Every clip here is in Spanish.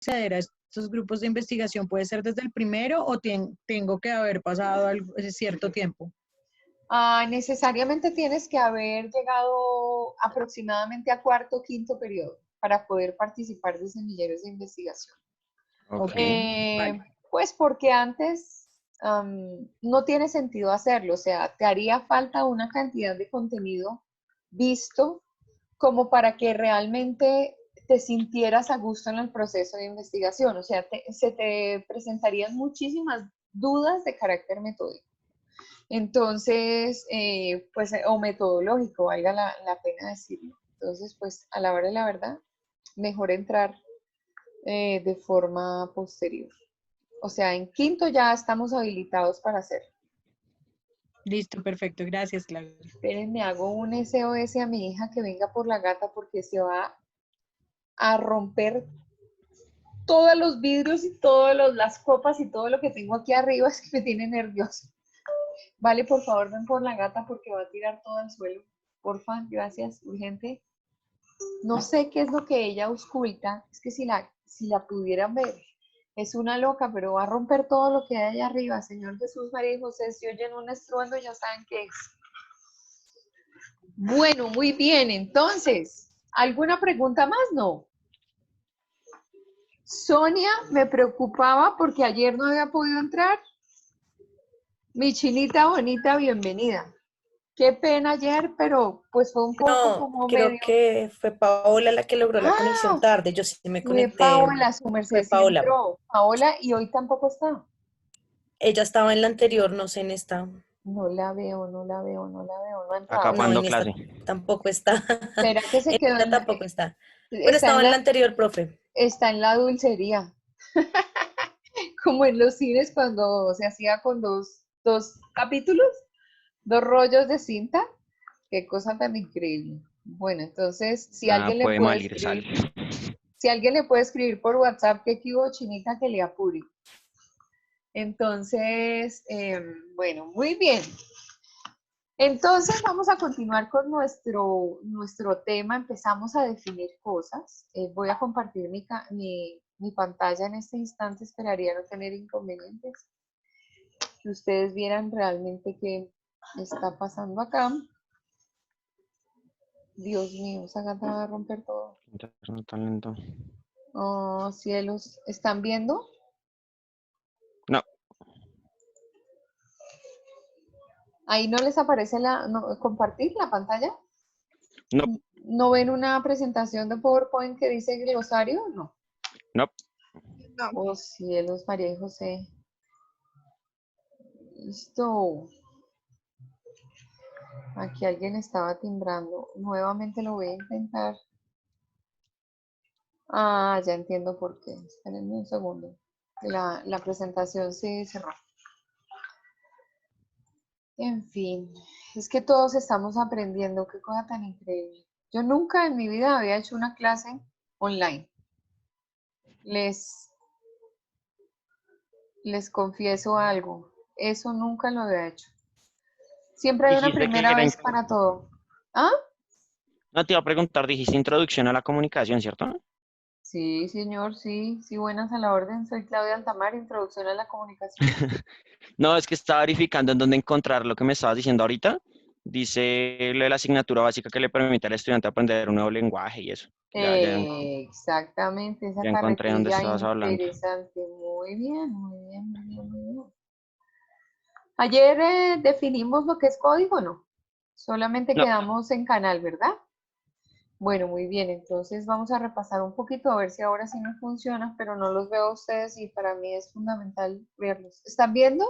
acceder a estos grupos de investigación? ¿Puede ser desde el primero o tengo que haber pasado cierto tiempo? Necesariamente tienes que haber llegado aproximadamente a cuarto o quinto periodo para poder participar de semilleros de investigación. Ok, vale. Pues porque antes no tiene sentido hacerlo, o sea, te haría falta una cantidad de contenido visto como para que realmente te sintieras a gusto en el proceso de investigación, o sea, se te presentarían muchísimas dudas de carácter metódico. Entonces, o metodológico, valga la pena decirlo. Entonces, pues a la hora de la verdad, mejor entrar de forma posterior. O sea, en quinto ya estamos habilitados para hacerlo. Listo, perfecto. Gracias, Claudia. Espérenme, hago un SOS a mi hija que venga por la gata porque se va a romper todos los vidrios y todas las copas y todo lo que tengo aquí arriba es que me tiene nervioso. Vale, por favor, ven por la gata porque va a tirar todo al suelo. Porfa, gracias, urgente. No sé qué es lo que ella oculta. Es que si la pudieran ver, es una loca, pero va a romper todo lo que hay allá arriba. Señor Jesús, María y José, si oyen un estruendo, ya saben qué es. Bueno, muy bien. Entonces, ¿alguna pregunta más? No. Sonia me preocupaba porque ayer no había podido entrar. Mi chinita bonita, bienvenida. Qué pena ayer, pero pues fue un poco No, como creo medio. que fue Paola la que logró la conexión ¡Ah! tarde. Yo sí me Fue conecté. Paola, su Fue merced sí Paola. entró. Paola, y hoy tampoco está. Ella estaba en la anterior, no sé en esta. No la veo, no la veo, no la veo, no ha Acá entrado. No, jugando en esta clase. tampoco está. ¿Será que se En quedó esta tampoco está. Pero está estaba en la anterior, profe. está en la dulcería? Como en los cines cuando se hacía con dos capítulos, dos rollos de cinta. Qué cosa tan increíble. Bueno, entonces, si Nada alguien le puede puede mal ir, sal. escribir, si alguien le puede escribir por WhatsApp que equivo chinita que le apure. Entonces, bueno, muy bien. Entonces vamos a continuar con nuestro tema. Empezamos a definir cosas. Voy a compartir mi pantalla en este instante. Esperaría no tener inconvenientes. Que ustedes vieran realmente qué está pasando acá. Dios mío, esa gata va a romper todo. No tan lento. Oh, cielos. ¿Están viendo? No, Ahí no les aparece compartir la pantalla. no, ¿No ven una presentación de PowerPoint que dice glosario? No. no. Oh, cielos, María y José. Listo. Aquí alguien estaba timbrando. Nuevamente lo voy a intentar. Ah, ya entiendo por qué. Espérenme un segundo. La presentación se cerró. En fin, es que todos estamos aprendiendo. Qué cosa tan increíble. Yo nunca en mi vida había hecho una clase online. Les confieso algo. Eso nunca lo había hecho. Siempre hay una Dijiste que primera era... vez para todo. ¿Ah? No te iba a preguntar, dijiste introducción a la comunicación, ¿cierto? Sí, señor, sí, sí, buenas a la orden. Soy Claudia Altamar, Introducción a la Comunicación. No, es que estaba verificando en dónde encontrar lo que me estabas diciendo ahorita. Dice lo de la asignatura básica que le permite al estudiante aprender un nuevo lenguaje y eso. Exactamente, esa Ya encontré dónde carretilla estabas hablando. interesante. Muy bien, muy bien, muy bien, muy bien. Ayer definimos lo que es código, ¿no? Solamente No, quedamos en canal, ¿verdad? Bueno, muy bien, entonces vamos a repasar un poquito a ver si ahora sí me funciona, pero no los veo a ustedes y para mí es fundamental verlos. ¿Están viendo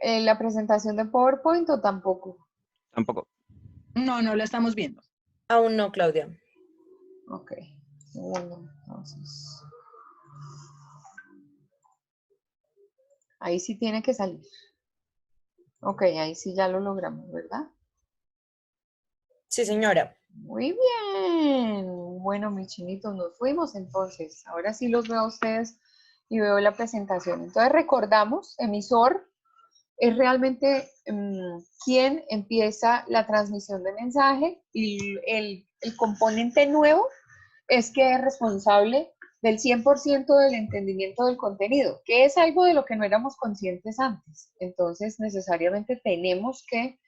la presentación de PowerPoint o tampoco? tampoco. No, no la estamos viendo. Aún no, Claudia. Ok, segundo, entonces. Ahí sí tiene que salir. Ok, ahí sí ya lo logramos, ¿verdad? Sí, señora. Muy bien. Bueno, mis chinitos, nos fuimos entonces. Ahora sí los veo a ustedes y veo la presentación. Entonces recordamos, emisor es realmente quien empieza la transmisión de mensaje y el componente nuevo es que es responsable del 100% del entendimiento del contenido, que es algo de lo que no éramos conscientes antes. Entonces, necesariamente tenemos que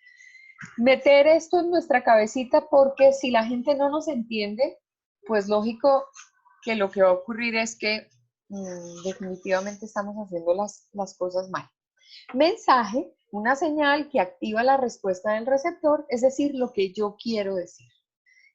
meter esto en nuestra cabecita, porque si la gente no nos entiende, pues lógico que lo que va a ocurrir es que definitivamente estamos haciendo las cosas mal. Mensaje, una señal que activa la respuesta del receptor, es decir, lo que yo quiero decir.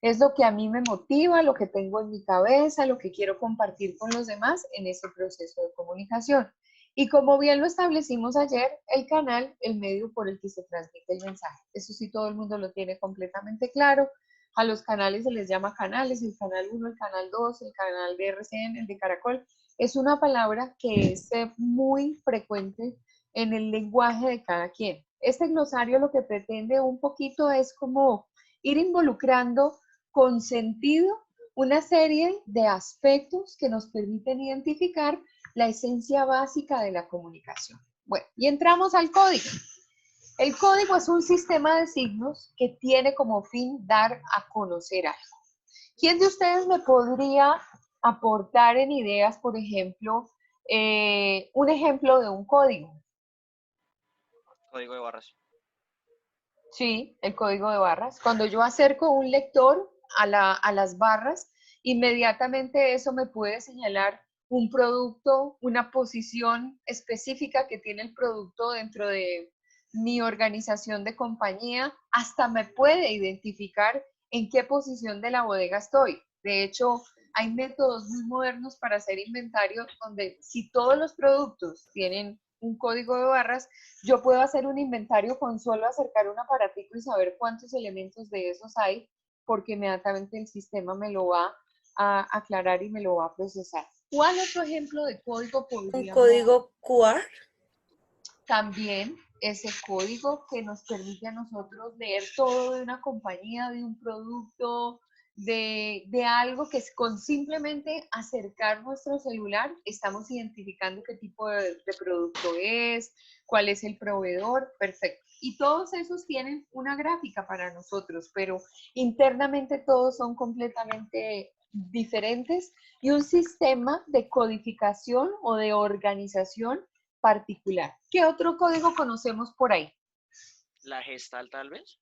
Es lo que a mí me motiva, lo que tengo en mi cabeza, lo que quiero compartir con los demás en ese proceso de comunicación. Y como bien lo establecimos ayer, el canal, el medio por el que se transmite el mensaje. Eso sí, todo el mundo lo tiene completamente claro. A los canales se les llama canales, el canal 1, el canal 2, el canal de RCN, el de Caracol. Es una palabra que es muy frecuente en el lenguaje de cada quien. Este glosario lo que pretende un poquito es como ir involucrando con sentido una serie de aspectos que nos permiten identificar la esencia básica de la comunicación. Bueno, y entramos al código. El código es un sistema de signos que tiene como fin dar a conocer algo. ¿Quién de ustedes me podría aportar en ideas, por ejemplo, un ejemplo de un código? Código de barras. Sí, el código de barras. Cuando yo acerco un lector a las barras, inmediatamente eso me puede señalar un producto, una posición específica que tiene el producto dentro de mi organización de compañía, hasta me puede identificar en qué posición de la bodega estoy. De hecho, hay métodos muy modernos para hacer inventario donde si todos los productos tienen un código de barras, yo puedo hacer un inventario con solo acercar un aparatico y saber cuántos elementos de esos hay, porque inmediatamente el sistema me lo va a aclarar y me lo va a procesar. ¿Cuál otro ejemplo de código Un podríamos? código QR. También ese código que nos permite a nosotros leer todo de una compañía, de un producto, de algo que es con simplemente acercar nuestro celular, estamos identificando qué tipo de producto es, cuál es el proveedor, perfecto. Y todos esos tienen una gráfica para nosotros, pero internamente todos son completamente diferentes y un sistema de codificación o de organización particular. ¿Qué otro código conocemos por ahí? La gestal, tal vez.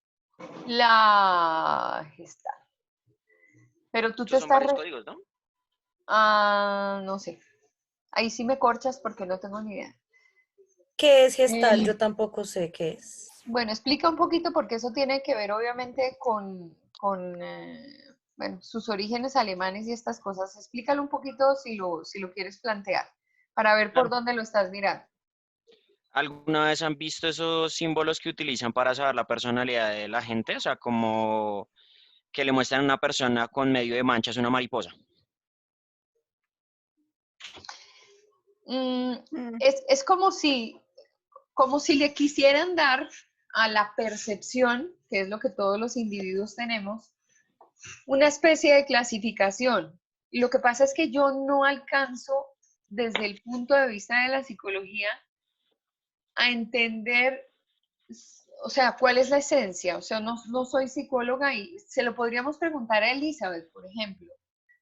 La gestal. Pero tú te Estos son estás... varios códigos, ¿no? no sé. Ahí sí me corchas porque no tengo ni idea. ¿Qué es gestal? Yo tampoco sé qué es. Bueno, explica un poquito porque eso tiene que ver obviamente con bueno, sus orígenes alemanes y estas cosas. Explícalo un poquito si lo quieres plantear, para ver por Claro. dónde lo estás mirando. ¿Alguna vez han visto esos símbolos que utilizan para saber la personalidad de la gente? O sea, como que le muestran a una persona con medio de manchas una mariposa. Es como si le quisieran dar a la percepción, que es lo que todos los individuos tenemos, una especie de clasificación. Y lo que pasa es que yo no alcanzo, desde el punto de vista de la psicología, a entender, o sea, cuál es la esencia. O sea, no soy psicóloga y se lo podríamos preguntar a Elizabeth, por ejemplo.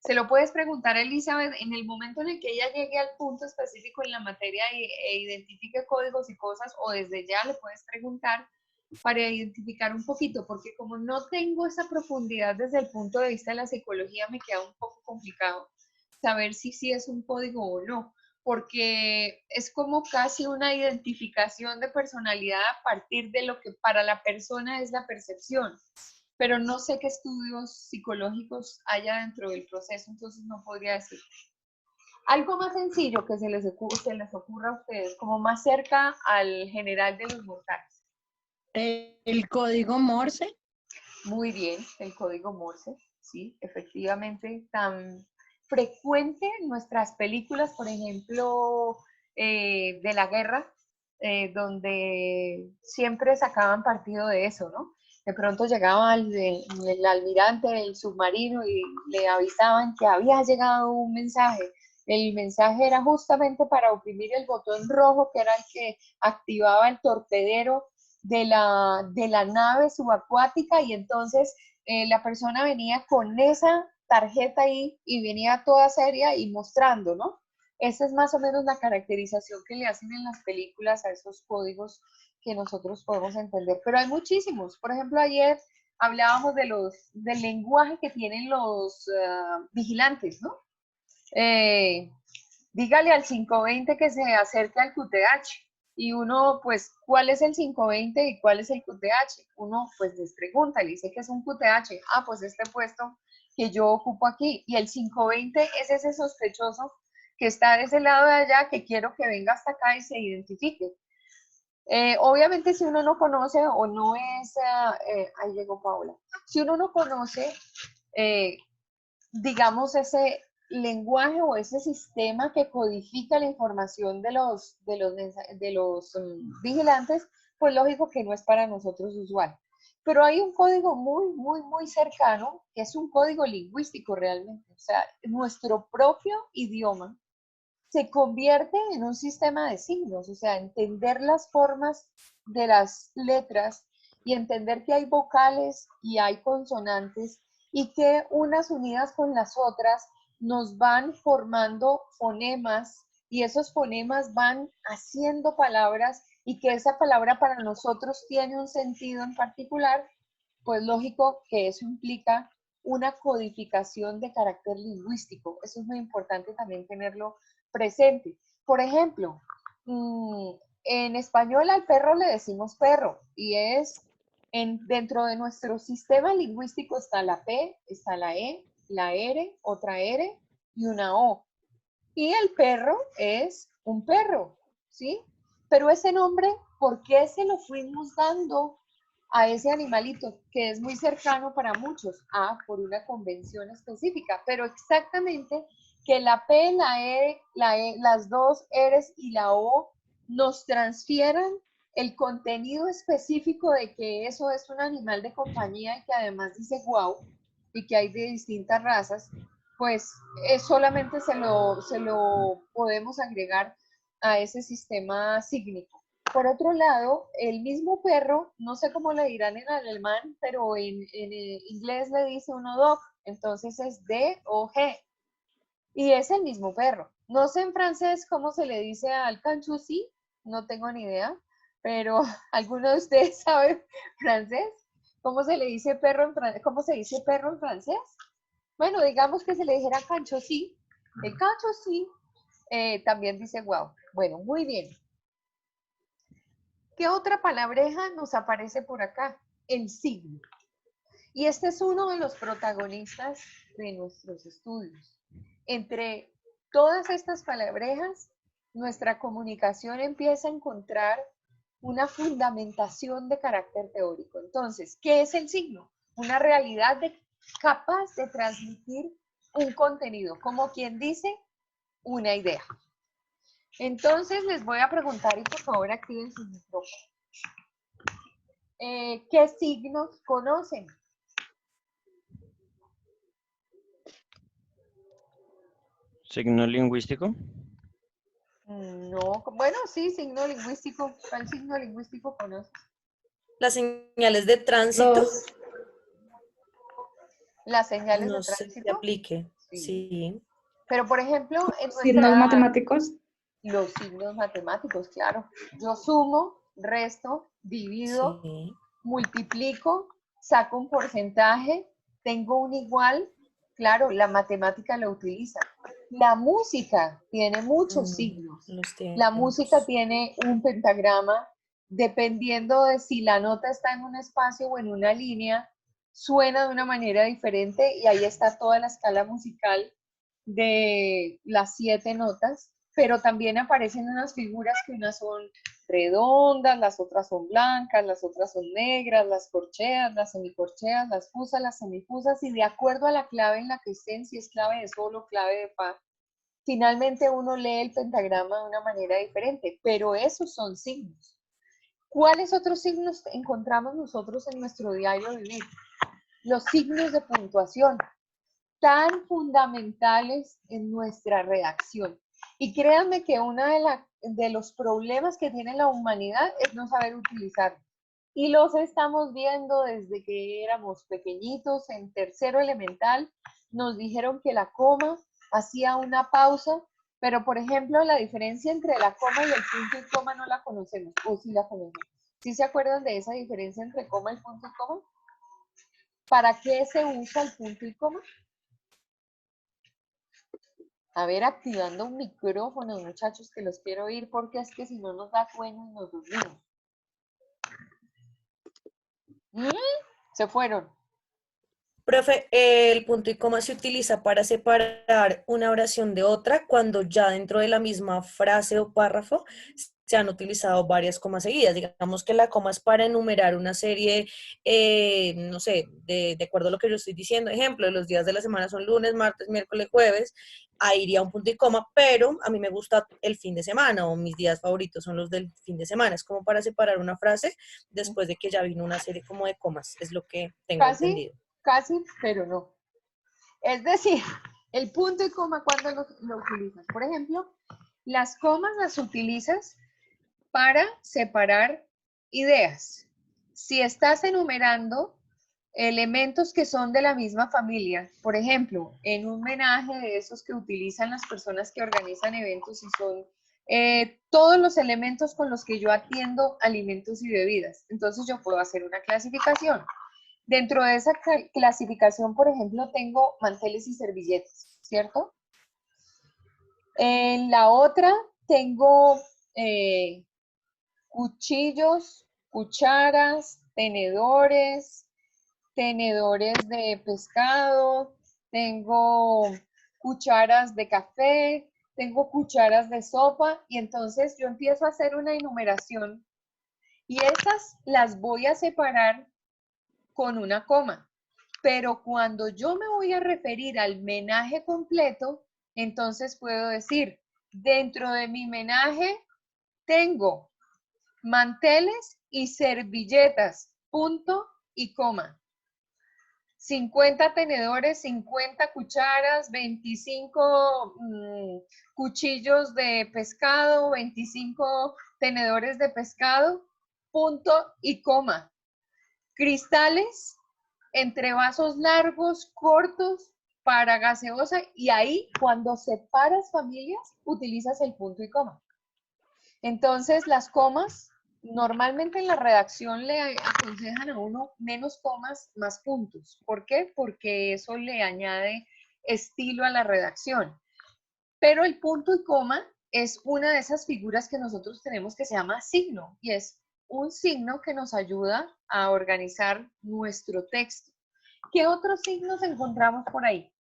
Se lo puedes preguntar a Elizabeth en el momento en el que ella llegue al punto específico en la materia e identifique códigos y cosas, o desde ya le puedes preguntar para identificar un poquito, porque como no tengo esa profundidad desde el punto de vista de la psicología, me queda un poco complicado saber si sí es un código o no, porque es como casi una identificación de personalidad a partir de lo que para la persona es la percepción, pero no sé qué estudios psicológicos haya dentro del proceso, entonces no podría decir. Algo más sencillo que se les ocurra a ustedes, como más cerca al general de los mortales. El código Morse. Muy bien, el código Morse, sí, efectivamente, tan frecuente en nuestras películas, por ejemplo, de la guerra, donde siempre sacaban partido de eso, ¿no? De pronto llegaba el almirante del submarino y le avisaban que había llegado un mensaje. El mensaje era justamente para oprimir el botón rojo, que era el que activaba el torpedero de la nave subacuática, y entonces la persona venía con esa tarjeta ahí y venía toda seria y mostrando, ¿no? Esa es más o menos la caracterización que le hacen en las películas a esos códigos que nosotros podemos entender. Pero hay muchísimos. Por ejemplo, ayer hablábamos del lenguaje que tienen los vigilantes, ¿no? Dígale al 520 que se acerque al QTH. Y uno, pues, ¿cuál es el 520 y cuál es el QTH? Uno, pues, les pregunta, le dice que es un QTH. Ah, pues este puesto que yo ocupo aquí. Y el 520 es ese sospechoso que está de ese lado de allá, que quiero que venga hasta acá y se identifique. Obviamente, si uno no conoce o no es, ahí llegó Paola, si uno no conoce, digamos, ese lenguaje o ese sistema que codifica la información de los vigilantes, pues lógico que no es para nosotros usual. Pero hay un código muy cercano, que es un código lingüístico realmente. O sea, nuestro propio idioma se convierte en un sistema de signos, o sea, entender las formas de las letras y entender que hay vocales y hay consonantes y que unas unidas con las otras nos van formando fonemas y esos fonemas van haciendo palabras y que esa palabra para nosotros tiene un sentido en particular, pues lógico que eso implica una codificación de carácter lingüístico. Eso es muy importante también tenerlo presente. Por ejemplo, en español al perro le decimos perro y es dentro de nuestro sistema lingüístico está la P, está la E, la R, otra R y una O. Y el perro es un perro, ¿sí? Pero ese nombre, ¿por qué se lo fuimos dando a ese animalito que es muy cercano para muchos? Ah, por una convención específica, pero exactamente que la P, la E, las dos R's y la O nos transfieran el contenido específico de que eso es un animal de compañía y que además dice guau y que hay de distintas razas, pues solamente se lo podemos agregar a ese sistema sígnico. Por otro lado, el mismo perro, no sé cómo le dirán en alemán, pero en inglés le dice uno dog, entonces es D-O-G. Y es el mismo perro. No sé en francés cómo se le dice al canchusí, no tengo ni idea, pero ¿alguno de ustedes sabe francés? ¿Cómo se le dice perro en francés? ¿Cómo se dice perro en francés? Bueno, digamos que se le dijera canchosí. El canchosí también dice wow. Bueno, muy bien. ¿Qué otra palabreja nos aparece por acá? El signo. Y este es uno de los protagonistas de nuestros estudios. Entre todas estas palabrejas, nuestra comunicación empieza a encontrar una fundamentación de carácter teórico. Entonces, ¿qué es el signo? Una realidad capaz de transmitir un contenido, como quien dice, una idea. Entonces, les voy a preguntar y por favor activen sus micrófonos. ¿Qué signos conocen? ¿Signo lingüístico? No, bueno, sí, signo lingüístico. ¿Cuál signo lingüístico conoces? Las señales de tránsito, Las señales no de sé si tránsito. aplique. Sí. Sí. Pero, por ejemplo, en Signos matemáticos. los signos matemáticos, claro. Yo sumo, resto, divido, Sí. multiplico, saco un porcentaje, tengo un igual. Claro, la matemática lo utiliza. La música tiene muchos signos. Los La música tiempos. tiene un pentagrama, dependiendo de si la nota está en un espacio o en una línea, suena de una manera diferente y ahí está toda la escala musical de las 7 notas, pero también aparecen unas figuras que unas son redondas, las otras son blancas, las otras son negras, las corcheas, las semicorcheas, las fusas, las semifusas, y de acuerdo a la clave en la que estén, si es clave de sol o clave de fa, finalmente uno lee el pentagrama de una manera diferente, pero esos son signos. ¿Cuáles otros signos encontramos nosotros en nuestro diario vivir? Los signos de puntuación, tan fundamentales en nuestra redacción. Y créanme que uno de los problemas que tiene la humanidad es no saber utilizarlos. Y los estamos viendo desde que éramos pequeñitos, en tercero elemental, nos dijeron que la coma hacía una pausa, pero por ejemplo la diferencia entre la coma y el punto y coma no la conocemos, o sí la conocemos. ¿Sí se acuerdan de esa diferencia entre coma y punto y coma? ¿Para qué se usa el punto y coma? A ver, activando un micrófono, muchachos, que los quiero oír porque es que si no nos da sueño y nos dormimos. Se fueron. Profe, el punto y coma se utiliza para separar una oración de otra cuando ya dentro de la misma frase o párrafo se han utilizado varias comas seguidas. Digamos que la coma es para enumerar una serie, no sé, de acuerdo a lo que yo estoy diciendo. Ejemplo, los días de la semana son lunes, martes, miércoles, jueves. Ahí iría un punto y coma, pero a mí me gusta el fin de semana o mis días favoritos son los del fin de semana. Es como para separar una frase después de que ya vino una serie como de comas. Es lo que tengo Casi, entendido. casi, pero no. Es decir, el punto y coma, ¿cuándo lo utilizas? Por ejemplo, las comas las utilizas para separar ideas. Si estás enumerando elementos que son de la misma familia, por ejemplo, en un menaje de esos que utilizan las personas que organizan eventos y son todos los elementos con los que yo atiendo alimentos y bebidas, entonces yo puedo hacer una clasificación. Dentro de esa clasificación, por ejemplo, tengo manteles y servilletas, ¿cierto? En la otra tengo cuchillos, cucharas, tenedores, tenedores de pescado, tengo cucharas de café, tengo cucharas de sopa y entonces yo empiezo a hacer una enumeración y esas las voy a separar con una coma. Pero cuando yo me voy a referir al menaje completo, entonces puedo decir, dentro de mi menaje tengo manteles y servilletas, punto y coma. 50 tenedores, 50 cucharas, 25 cuchillos de pescado, 25 tenedores de pescado, punto y coma. Cristales entre vasos largos, cortos, para gaseosa, y ahí cuando separas familias, utilizas el punto y coma. Entonces, las comas, normalmente en la redacción le aconsejan a uno menos comas, más puntos. ¿Por qué? Porque eso le añade estilo a la redacción. Pero el punto y coma es una de esas figuras que nosotros tenemos que se llama signo, y es un signo que nos ayuda a organizar nuestro texto. ¿Qué otros signos encontramos por ahí?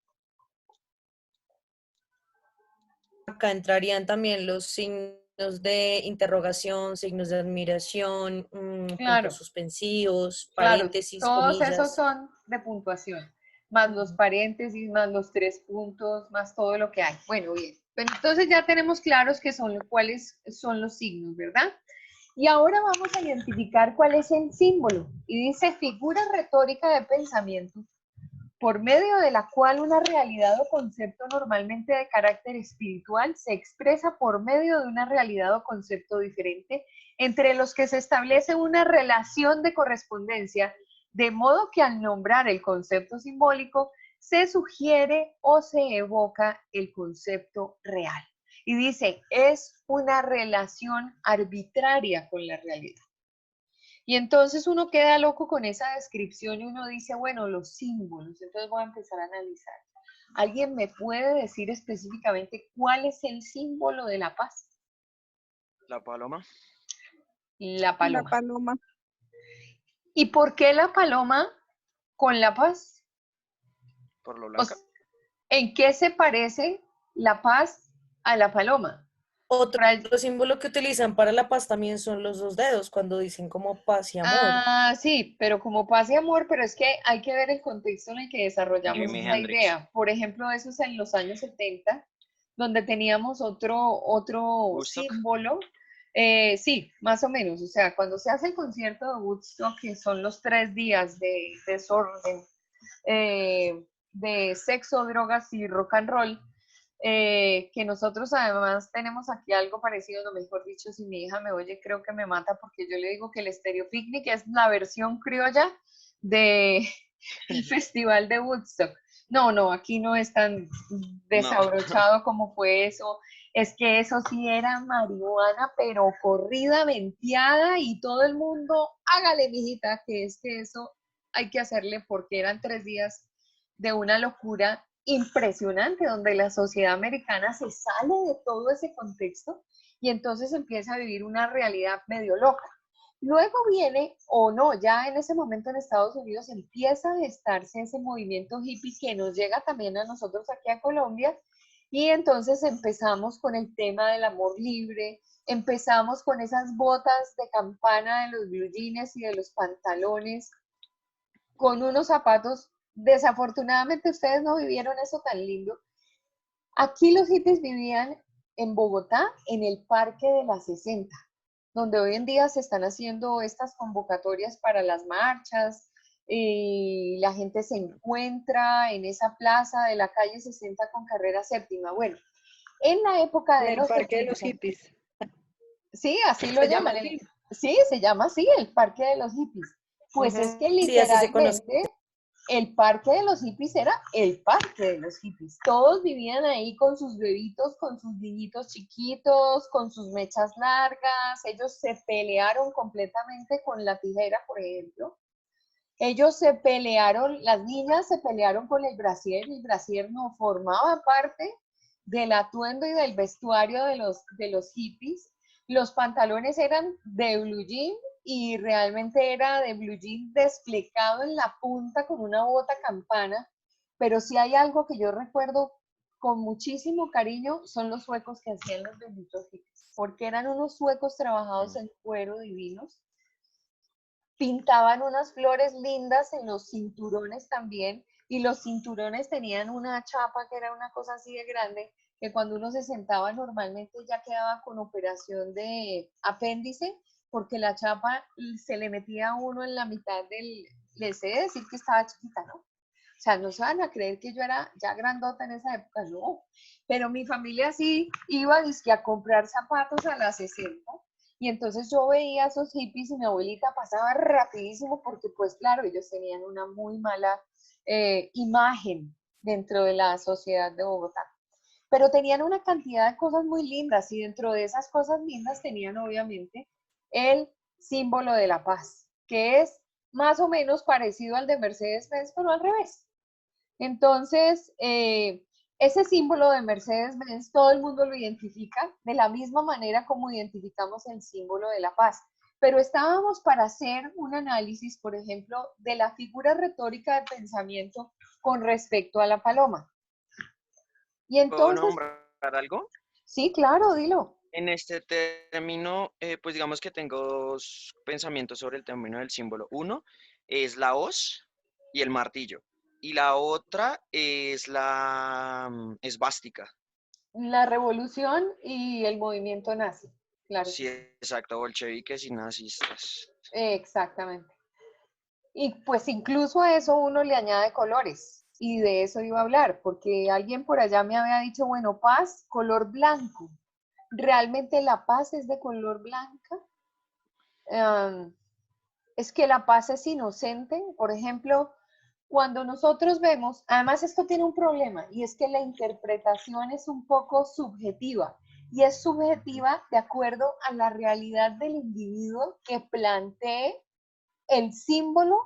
Acá entrarían también los signos de interrogación, signos de admiración, puntos Claro, suspensivos, claro, paréntesis, todos esos comillas. son de puntuación, más los paréntesis, más los 3 puntos, más todo lo que hay. Bueno, bien. Pero entonces ya tenemos claros que son cuáles son los signos, ¿verdad? Y ahora vamos a identificar cuál es el símbolo. Y dice figura retórica de pensamiento por medio de la cual una realidad o concepto normalmente de carácter espiritual se expresa por medio de una realidad o concepto diferente entre los que se establece una relación de correspondencia, de modo que al nombrar el concepto simbólico se sugiere o se evoca el concepto real. Y dice, es una relación arbitraria con la realidad. Y entonces uno queda loco con esa descripción y uno dice, bueno, los símbolos, entonces voy a empezar a analizar. ¿Alguien me puede decir específicamente cuál es el símbolo de la paz? La paloma, La La paloma. paloma, ¿Y por qué la paloma con la paz? por lo O blanca. sea, ¿en qué se parece la paz a la paloma? Otro Para el- símbolo que utilizan para la paz también son los dos dedos, cuando dicen como paz y amor. Ah, sí, pero como paz y amor, pero es que hay que ver el contexto en el que desarrollamos Jimi esa Hendrix, idea. Por ejemplo, eso es en los años 70, donde teníamos otro Woodstock. símbolo. Sí, más o menos. O sea, cuando se hace el concierto de Woodstock, que son los 3 días de desorden, de sexo, drogas y rock and roll, que nosotros además tenemos aquí algo parecido, no mejor dicho, si mi hija me oye, creo que me mata porque yo le digo que el Stereo Picnic es la versión criolla de el Festival de Woodstock. No, no, aquí no es tan No. desabrochado como fue eso. Es que eso sí era marihuana, pero corrida, venteada, y todo el mundo, hágale, mijita, que es que eso hay que hacerle porque eran 3 días de una locura impresionante, donde la sociedad americana se sale de todo ese contexto y entonces empieza a vivir una realidad medio loca. Luego viene, o no, ya en ese momento en Estados Unidos empieza a gestarse ese movimiento hippie que nos llega también a nosotros aquí a Colombia, y entonces empezamos con el tema del amor libre, empezamos con esas botas de campana de los blue jeans y de los pantalones, con unos zapatos. Desafortunadamente ustedes no vivieron eso tan lindo. Aquí los hippies vivían en Bogotá, en el Parque de la 60, donde hoy en día se están haciendo estas convocatorias para las marchas, y la gente se encuentra en esa plaza de la calle 60 con carrera séptima. Bueno, en la época En de el los parque de los 70, hippies. sí, así lo Se llama llaman, así. sí, se llama así, el Parque de los Hippies. Pues es Ajá. que Sí, así se conoce. literalmente el Parque de los Hippies era el Parque de los Hippies. Todos vivían ahí con sus bebitos, con sus niñitos chiquitos, con sus mechas largas. Ellos se pelearon completamente con la tijera, por ejemplo. Ellos se pelearon, las niñas se pelearon con el brasier no formaba parte del atuendo y del vestuario de los hippies. Los pantalones eran de blue jean, y realmente era de blue jean desplegado en la punta con una bota campana, pero si hay algo que yo recuerdo con muchísimo cariño son los suecos que hacían los benditos hippies, porque eran unos suecos trabajados en cuero divinos. Pintaban unas flores lindas en los cinturones también, y los cinturones tenían una chapa que era una cosa así de grande, que cuando uno se sentaba normalmente ya quedaba con operación de apéndice, porque la chapa se le metía a uno en la mitad del, les he de decir que estaba chiquita, ¿no? O sea, no se van a creer que yo era ya grandota en esa época, no. Pero mi familia sí iba dizque, a comprar zapatos a las 60, y entonces yo veía a esos hippies y mi abuelita pasaba rapidísimo porque pues claro, ellos tenían una muy mala imagen dentro de la sociedad de Bogotá. Pero tenían una cantidad de cosas muy lindas, y dentro de esas cosas lindas tenían obviamente el símbolo de la paz, que es más o menos parecido al de Mercedes-Benz, pero al revés. Entonces, ese símbolo de Mercedes-Benz todo el mundo lo identifica de la misma manera como identificamos el símbolo de la paz. Pero estábamos para hacer un análisis, por ejemplo, de la figura retórica de pensamiento con respecto a la paloma. Y ¿Puedo entonces, nombrar algo? sí, claro, dilo. En este término, pues digamos que tengo dos pensamientos sobre el término del símbolo. Uno es la hoz y el martillo. Y la otra es la esvástica. La revolución y el movimiento nazi, claro que Sí, sí. exacto, bolcheviques y nazistas. Exactamente. Y pues incluso a eso uno le añade colores, y de eso iba a hablar, porque alguien por allá me había dicho, bueno, paz, color blanco. ¿Realmente la paz es de color blanca? Um, es que la paz es inocente. Por ejemplo, cuando nosotros vemos, además esto tiene un problema, y es que la interpretación es un poco subjetiva, y es subjetiva de acuerdo a la realidad del individuo que plantee el símbolo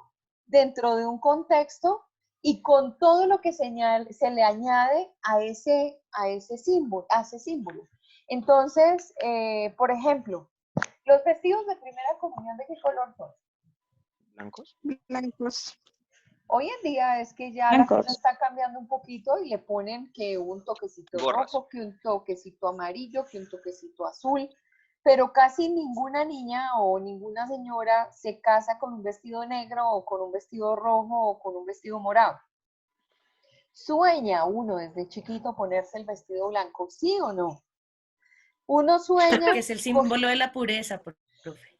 dentro de un contexto, y con todo lo que se le añade a ese símbolo, a ese símbolo. Entonces, por ejemplo, los vestidos de primera comunión, ¿de qué color son? ¿Blancos? Blancos. Hoy en día es que ya la cosa Blancos. está cambiando un poquito y le ponen que un toquecito Gorras. rojo, que un toquecito amarillo, que un toquecito azul, pero casi ninguna niña o ninguna señora se casa con un vestido negro o con un vestido rojo o con un vestido morado. ¿Sueña uno desde chiquito ponerse el vestido blanco? ¿Sí o no? Uno sueña Que es el con... símbolo de la pureza, profe.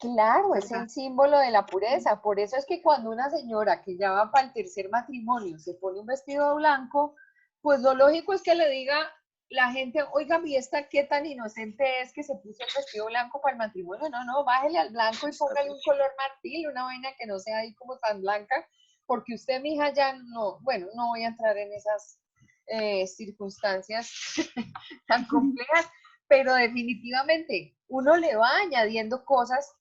Claro, es ¿Verdad? el símbolo de la pureza. Por eso es que cuando una señora que ya va para el tercer matrimonio se pone un vestido blanco, pues lo lógico es que le diga la gente, oiga, mi esta qué tan inocente es que se puso el vestido blanco para el matrimonio. No, no, bájele al blanco y póngale un color marfil, una vaina que no sea ahí como tan blanca, porque usted, mija, ya no, bueno, no voy a entrar en esas circunstancias tan complejas, pero definitivamente uno le va añadiendo cosas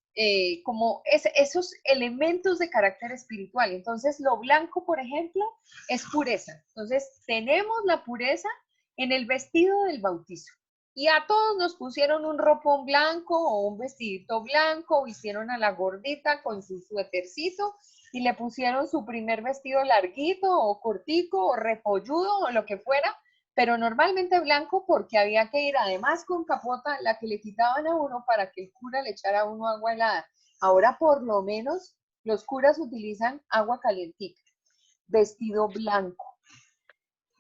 como esos elementos de carácter espiritual. Entonces, lo blanco, por ejemplo, es pureza. Entonces, tenemos la pureza en el vestido del bautizo. Y a todos nos pusieron un ropón blanco o un vestidito blanco, o hicieron a la gordita con su suétercito y le pusieron su primer vestido larguito o cortico o repolludo o lo que fuera, pero normalmente blanco porque había que ir además con capota, la que le quitaban a uno para que el cura le echara a uno agua helada. Ahora por lo menos los curas utilizan agua calientita, vestido blanco.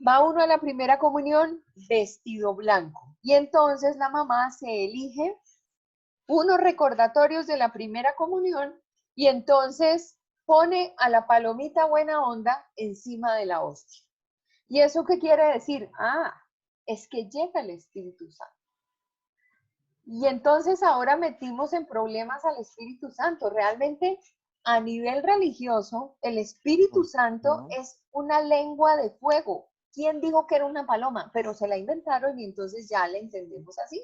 Va uno a la primera comunión, vestido blanco. Y entonces la mamá se elige unos recordatorios de la primera comunión y entonces pone a la palomita buena onda encima de la hostia. ¿Y eso qué quiere decir? Ah, es que llega el Espíritu Santo. Y entonces ahora metimos en problemas al Espíritu Santo. Realmente, a nivel religioso, el Espíritu Santo es una lengua de fuego. ¿Quién dijo que era una paloma? Pero se la inventaron y entonces ya la entendemos así.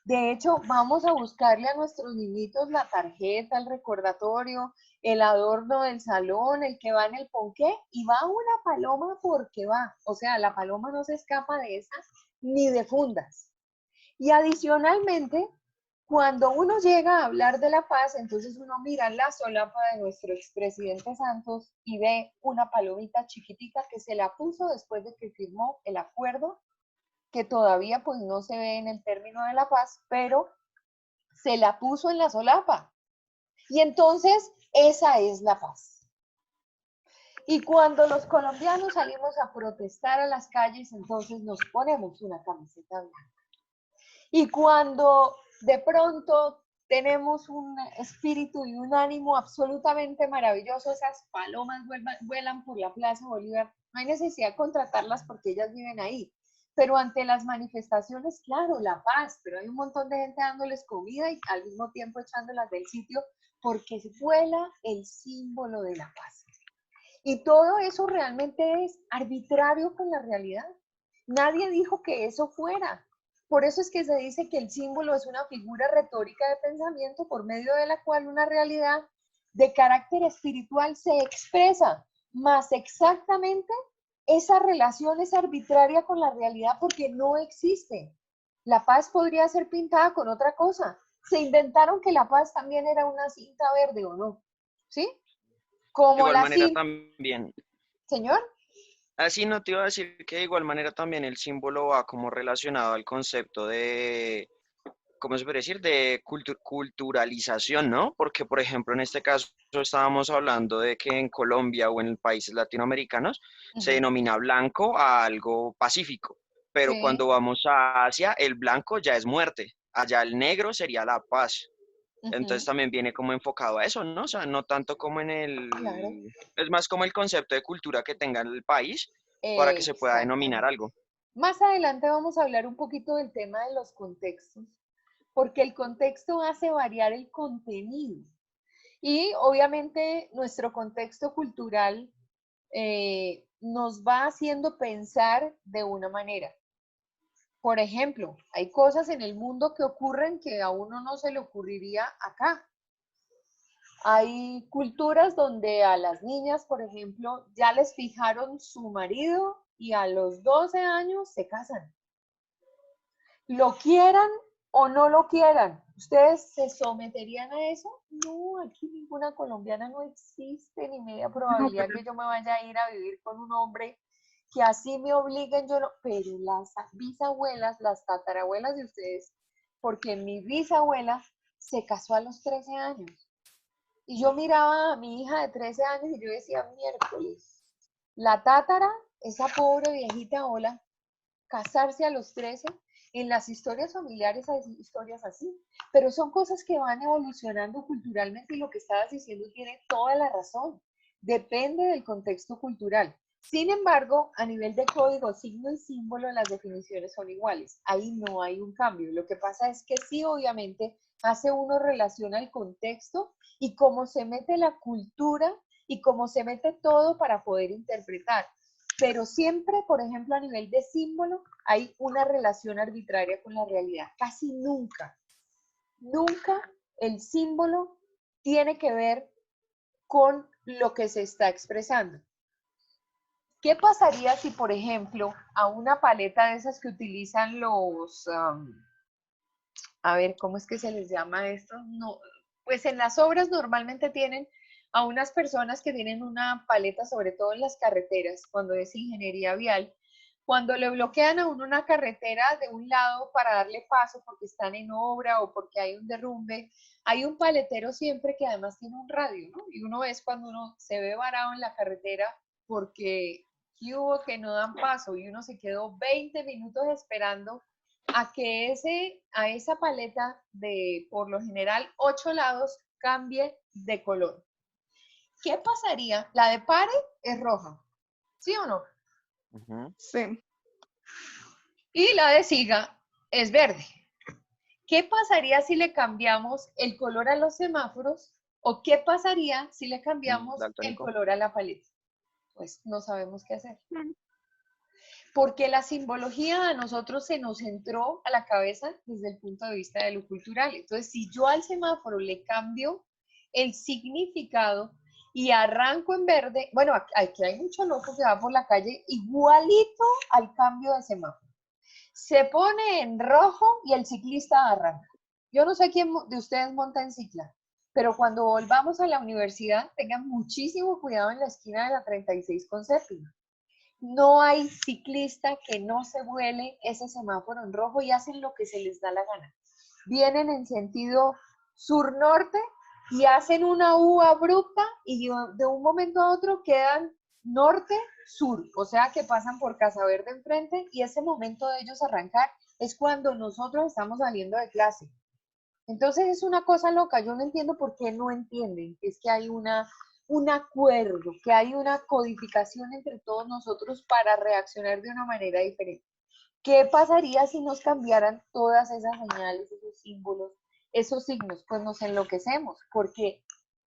De hecho, vamos a buscarle a nuestros niñitos la tarjeta, el recordatorio, el adorno del salón, el que va en el ponqué, y va una paloma porque va. O sea, la paloma no se escapa de esas ni de fundas. Y adicionalmente, cuando uno llega a hablar de la paz, entonces uno mira la solapa de nuestro expresidente Santos y ve una palomita chiquitica que se la puso después de que firmó el acuerdo, que todavía pues no se ve en el término de la paz, pero se la puso en la solapa. Y entonces esa es la paz. Y cuando los colombianos salimos a protestar a las calles, entonces nos ponemos una camiseta blanca. Y cuando de pronto tenemos un espíritu y un ánimo absolutamente maravilloso, esas palomas vuelan por la Plaza Bolívar, no hay necesidad de contratarlas porque ellas viven ahí. Pero ante las manifestaciones, claro, la paz, pero hay un montón de gente dándoles comida y al mismo tiempo echándolas del sitio porque vuela el símbolo de la paz. Y todo eso realmente es arbitrario con la realidad. Nadie dijo que eso fuera. Por eso es que se dice que el símbolo es una figura retórica de pensamiento por medio de la cual una realidad de carácter espiritual se expresa. Más exactamente, esa relación es arbitraria con la realidad porque no existe. La paz podría ser pintada con otra cosa. Se inventaron que la paz también era una cinta verde, ¿o no? ¿Sí? Como De igual la manera cinta. también, Señor. así no te iba a decir que de igual manera también el símbolo va como relacionado al concepto de, ¿cómo se puede decir? De culturalización, ¿no? Porque, por ejemplo, en este caso estábamos hablando de que en Colombia o en países latinoamericanos se denomina blanco a algo pacífico, pero Sí. cuando vamos a Asia, el blanco ya es muerte, allá el negro sería la paz. Entonces también viene como enfocado a eso, ¿no? O sea, no tanto como en Claro. es más como el concepto de cultura que tenga el país para que se pueda denominar Exactamente. algo. Más adelante vamos a hablar un poquito del tema de los contextos, porque el contexto hace variar el contenido. Y obviamente nuestro contexto cultural nos va haciendo pensar de una manera. Por ejemplo, hay cosas en el mundo que ocurren que a uno no se le ocurriría acá. Hay culturas donde a las niñas, por ejemplo, ya les fijaron su marido y a los 12 años se casan. Lo quieran o no lo quieran, ¿ustedes se someterían a eso? No, aquí ninguna colombiana no existe ni media probabilidad que yo me vaya a ir a vivir con un hombre que así me obliguen, yo no, pero las bisabuelas, las tatarabuelas de ustedes, porque mi bisabuela se casó a los 13 años. Y yo miraba a mi hija de 13 años y yo decía, miércoles, la tátara, esa pobre viejita hola, casarse a los 13, en las historias familiares hay historias así, pero son cosas que van evolucionando culturalmente y lo que estabas diciendo tiene toda la razón, depende del contexto cultural. Sin embargo, a nivel de código, signo y símbolo, las definiciones son iguales. Ahí no hay un cambio. Lo que pasa es que sí, obviamente, hace uno relación al contexto y cómo se mete la cultura y cómo se mete todo para poder interpretar. Pero siempre, por ejemplo, a nivel de símbolo, hay una relación arbitraria con la realidad. Casi nunca, nunca el símbolo tiene que ver con lo que se está expresando. ¿Qué pasaría si, por ejemplo, a una paleta de esas que utilizan los, a ver, ¿cómo es que se les llama esto? No, pues en las obras normalmente tienen a unas personas que tienen una paleta, sobre todo en las carreteras, cuando es ingeniería vial, cuando le bloquean a uno una carretera de un lado para darle paso porque están en obra o porque hay un derrumbe, hay un paletero siempre que además tiene un radio, ¿no? Y uno es cuando uno se ve varado en la carretera porque hubo que no dan paso y uno se quedó 20 minutos esperando a que a esa paleta de, por lo general, 8 lados cambie de color. ¿Qué pasaría? La de pare es roja, ¿sí o no? Sí. Y la de siga es verde. ¿Qué pasaría si le cambiamos el color a los semáforos? ¿O qué pasaría si le cambiamos el Daltónico. color a la paleta? Pues no sabemos qué hacer. Porque la simbología a nosotros se nos entró a la cabeza desde el punto de vista de lo cultural. Entonces, si yo al semáforo le cambio el significado y arranco en verde, bueno, aquí hay mucho loco que va por la calle igualito al cambio de semáforo. Se pone en rojo y el ciclista arranca. Yo no sé quién de ustedes monta en cicla, pero cuando volvamos a la universidad, tengan muchísimo cuidado en la esquina de la 36 con séptima. No hay ciclista que no se vuele ese semáforo en rojo y hacen lo que se les da la gana. Vienen en sentido sur-norte y hacen una U abrupta y de un momento a otro quedan norte-sur, o sea que pasan por Casa Verde enfrente y ese momento de ellos arrancar es cuando nosotros estamos saliendo de clase. Entonces es una cosa loca, yo no entiendo por qué no entienden, es que hay un acuerdo, que hay una codificación entre todos nosotros para reaccionar de una manera diferente. ¿Qué pasaría si nos cambiaran todas esas señales, esos símbolos, esos signos? Pues nos enloquecemos, porque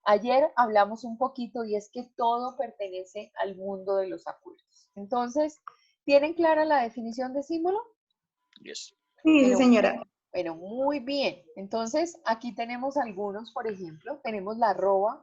ayer hablamos un poquito y es que todo pertenece al mundo de los acuerdos. Entonces, ¿tienen clara la definición de símbolo? Yes. Sí, Pero, señora. bueno, muy bien. Entonces, aquí tenemos algunos, por ejemplo, tenemos la arroba.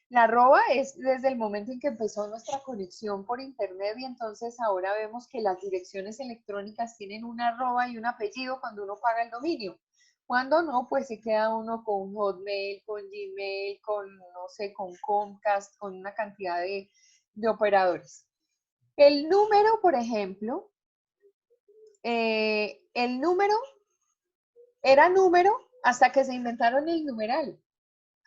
La arroba es desde el momento en que empezó nuestra conexión por internet y entonces ahora vemos que las direcciones electrónicas tienen una arroba y un apellido cuando uno paga el dominio. Cuando no, pues se queda uno con Hotmail, con Gmail, con, no sé, con Comcast, con una cantidad de operadores. El número, por ejemplo, el número era número hasta que se inventaron el numeral.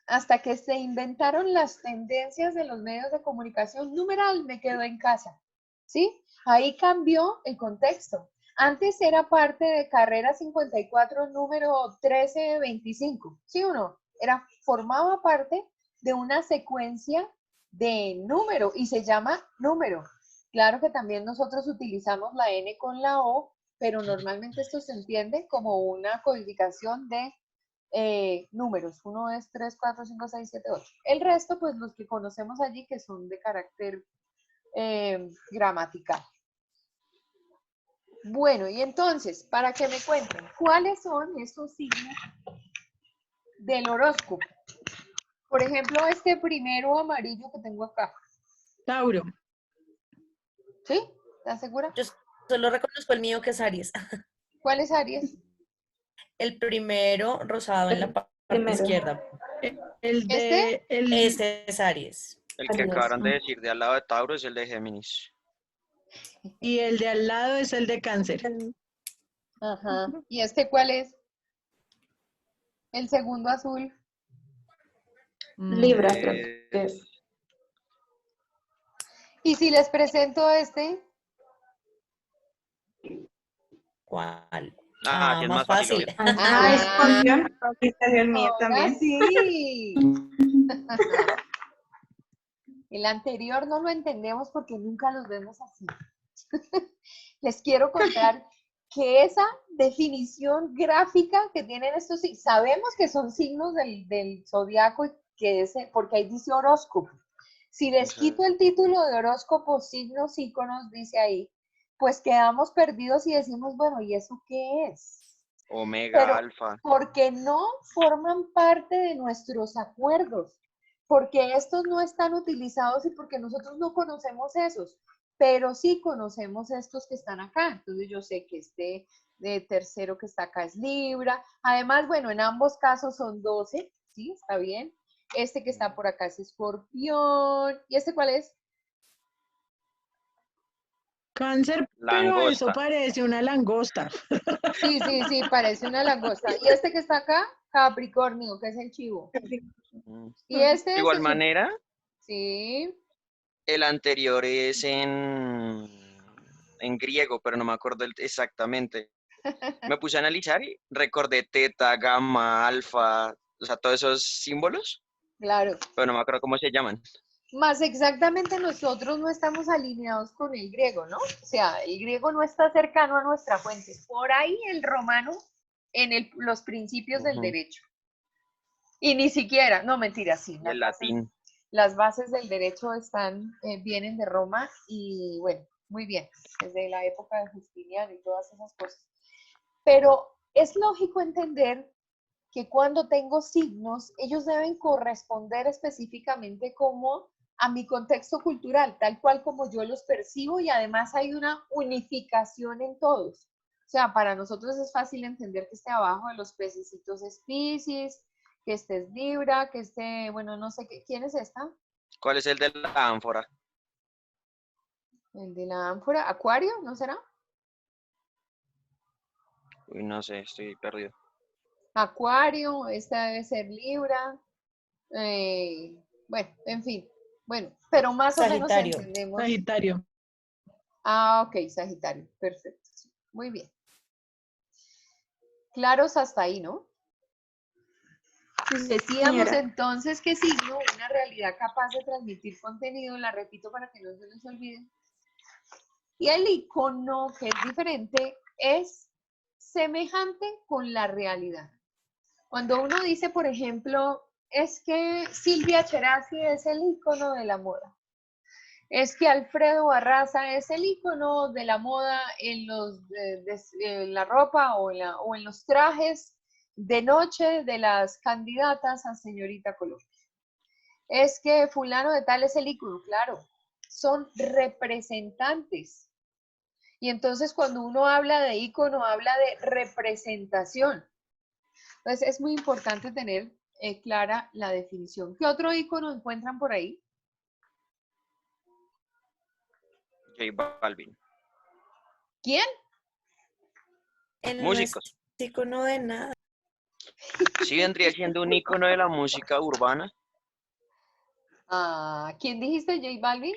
Hasta que se inventaron las tendencias de los medios de comunicación, numeral me quedo en casa, ¿sí? Ahí cambió el contexto. Antes era parte de carrera 54, número 1325, ¿sí o no? Formaba parte de una secuencia de número y se llama número. Claro que también nosotros utilizamos la N con la O, pero normalmente esto se entiende como una codificación de números. 1, 2, 3, 4, 5, 6, 7, 8. El resto, pues los que conocemos allí que son de carácter gramatical. Bueno, y entonces, para que me cuenten, ¿cuáles son esos signos del horóscopo? Por ejemplo, este primero amarillo que tengo acá. Tauro. ¿Sí? ¿Estás segura? Yo solo reconozco el mío que es Aries. ¿Cuál es Aries? El primero rosado en la parte Primero. izquierda. El de, el, Ese es Aries. El que Aries. acabaron de decir de al lado de Tauro es el de Géminis. y el de al lado es el de Cáncer. Ajá. ¿Y este cuál es? El segundo azul. Libra, creo que es. ¿Y si les presento este? ¿Cuál? Ah, sí, es Más más fácil, fácil. obvio. Ah, Escorpión. Aquí salió el mío Ahora también. sí. El anterior no lo entendemos porque nunca los vemos así. Les quiero contar que esa definición gráfica que tienen estos, sabemos que son signos del zodiaco y que porque ahí dice horóscopo, Si les quito el título de horóscopo, signos, íconos, dice ahí, pues quedamos perdidos y decimos, bueno, ¿y eso qué es? Omega, Pero alfa. porque no forman parte de nuestros acuerdos, porque estos no están utilizados y porque nosotros no conocemos esos, pero sí conocemos estos que están acá. Entonces yo sé que este de tercero que está acá es Libra. Además, bueno, en ambos casos son 12, ¿sí? Está bien. Este que está por acá es Escorpión. ¿Y este cuál es? Cáncer, pero eso Langosta. parece una langosta. Sí, sí, sí, parece una langosta. ¿Y este que está acá? Capricornio, que es el chivo. Y este De es igual el... manera, Sí, el anterior es en griego, pero no me acuerdo exactamente. Me puse a analizar y recordé teta, gamma, alfa, o sea, todos esos símbolos, claro. pero no me acuerdo cómo se llaman. Más exactamente nosotros no estamos alineados con el griego, ¿no? O sea, el griego no está cercano a nuestra fuente. Por ahí el romano en los principios del Ujú. derecho. Y ni siquiera, no mentira, sí, Y el latín. las bases del derecho vienen de Roma y bueno, muy bien, desde la época de Justiniano y todas esas cosas. Pero es lógico entender que cuando tengo signos, ellos deben corresponder específicamente como a mi contexto cultural, tal cual como yo los percibo y además hay una unificación en todos. O sea, para nosotros es fácil entender que este abajo de los pececitos es Piscis, que este es Libra, que este, bueno, no sé qué, ¿quién es esta? ¿Cuál es el de la ánfora? El de la ánfora, Acuario, ¿no será? Uy, no sé, estoy perdido. Acuario, esta debe ser Libra, bueno, en fin, bueno, pero más o menos Sagitario. entendemos. Sagitario. Ah, ok, Sagitario, perfecto. Muy bien. Claros hasta ahí, ¿no? Pues decíamos Señora. entonces que signo, una realidad capaz de transmitir contenido, la repito para que no se les olvide. Y el icono, que es diferente, es semejante con la realidad. Cuando uno dice, por ejemplo, es que Silvia Cherasi es el icono de la moda. Es que Alfredo Barraza es el icono de la moda en la ropa o en los trajes de noche de las candidatas a señorita Colombia. Es que fulano de tal es el icono, claro, son representantes. Y entonces cuando uno habla de icono, habla de representación. Entonces es muy importante tener clara la definición. ¿Qué otro icono encuentran por ahí? J Balvin. ¿Quién? Él no es Músicos. icono de nada. Sí vendría siendo un ícono de la música urbana. Ah, ¿quién dijiste? ¿J Balvin?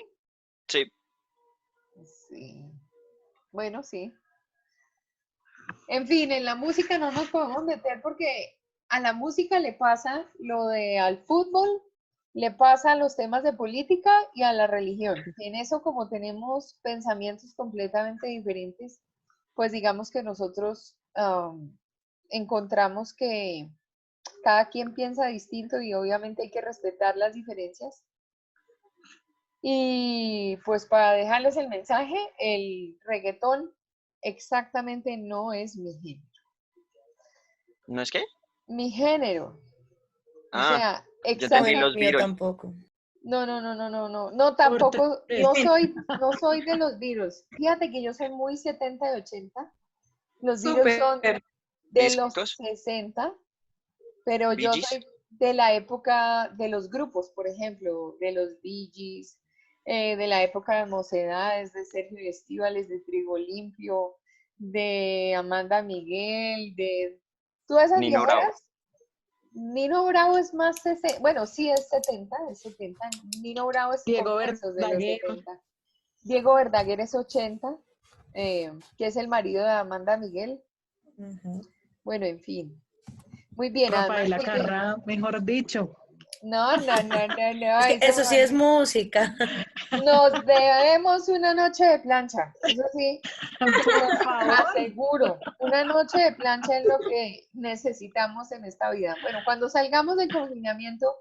Sí. Sí. Bueno, sí. En fin, en la música no nos podemos meter porque a la música le pasa lo de al fútbol, le pasa a los temas de política y a la religión. En eso, como tenemos pensamientos completamente diferentes, pues digamos que nosotros encontramos que cada quien piensa distinto y obviamente hay que respetar las diferencias. Y pues para dejarles el mensaje, el reggaetón exactamente no es mi género. ¿No es qué? Mi género. O Ah, sea, yo entendí No, el exacta. los mío Beatles. tampoco. No, Por tampoco, tres. no soy de los Beatles. Fíjate que yo soy muy 70 y 80. Los Beatles Súper. son de los Discos, 60, pero Bee yo Gees. soy de la época de los grupos, por ejemplo, de los Bee Gees, de la época de Mocedades, de Sergio y Estíbales, de Trigo Limpio, de Amanda Miguel, de todas esas Nino Bravo. viejeras. Nino Bravo es más, bueno, sí es 70, es 70. Nino Bravo es Diego comienzos de los Verdaguer. 70. Diego Verdaguer es 80, que es el marido de Amanda Miguel. Ujú. Bueno, en fin. Muy bien, además Rafaela que Carrá, mejor dicho. no, Es que eso sí es música. nos debemos una noche de plancha, eso sí, se Por los favor. aseguro. Una noche de plancha es lo que necesitamos en esta vida. Bueno, cuando salgamos del confinamiento,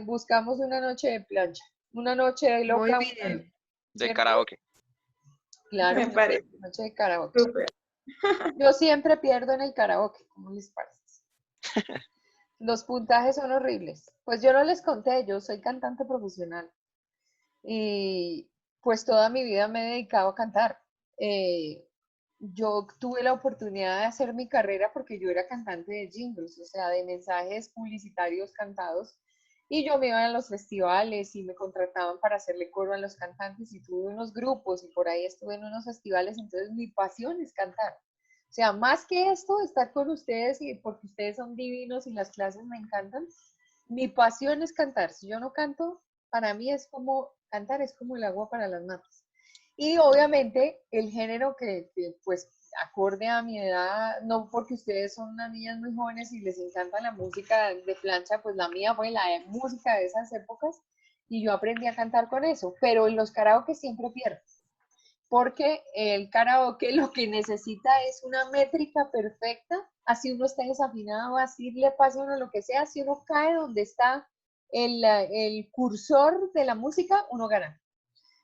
buscamos una noche de plancha. Una noche de Muy loca. bien. De ¿cierto? karaoke. Claro, Me una parece. noche de karaoke. Súper. Yo siempre pierdo en el karaoke, ¿cómo les parece? Los puntajes son horribles. Pues yo no les conté, yo soy cantante profesional y pues toda mi vida me he dedicado a cantar. Yo tuve la oportunidad de hacer mi carrera porque yo era cantante de jingles, o sea, de mensajes publicitarios cantados. Y yo me iba a los festivales y me contrataban para hacerle coro a los cantantes y tuve unos grupos y por ahí estuve en unos festivales, entonces mi pasión es cantar. O sea, más que esto, estar con ustedes y porque ustedes son divinos y las clases me encantan, mi pasión es cantar. Si yo no canto, para mí es como, cantar es como el agua para las matas. Y obviamente el género pues acorde a mi edad, no porque ustedes son unas niñas muy jóvenes y les encanta la música de plancha, pues la mía fue la música de esas épocas y yo aprendí a cantar con eso, pero en los karaoke siempre pierdo, porque el karaoke lo que necesita es una métrica perfecta, así uno esté desafinado, así le pase a uno lo que sea, si uno cae donde está el cursor de la música, uno gana.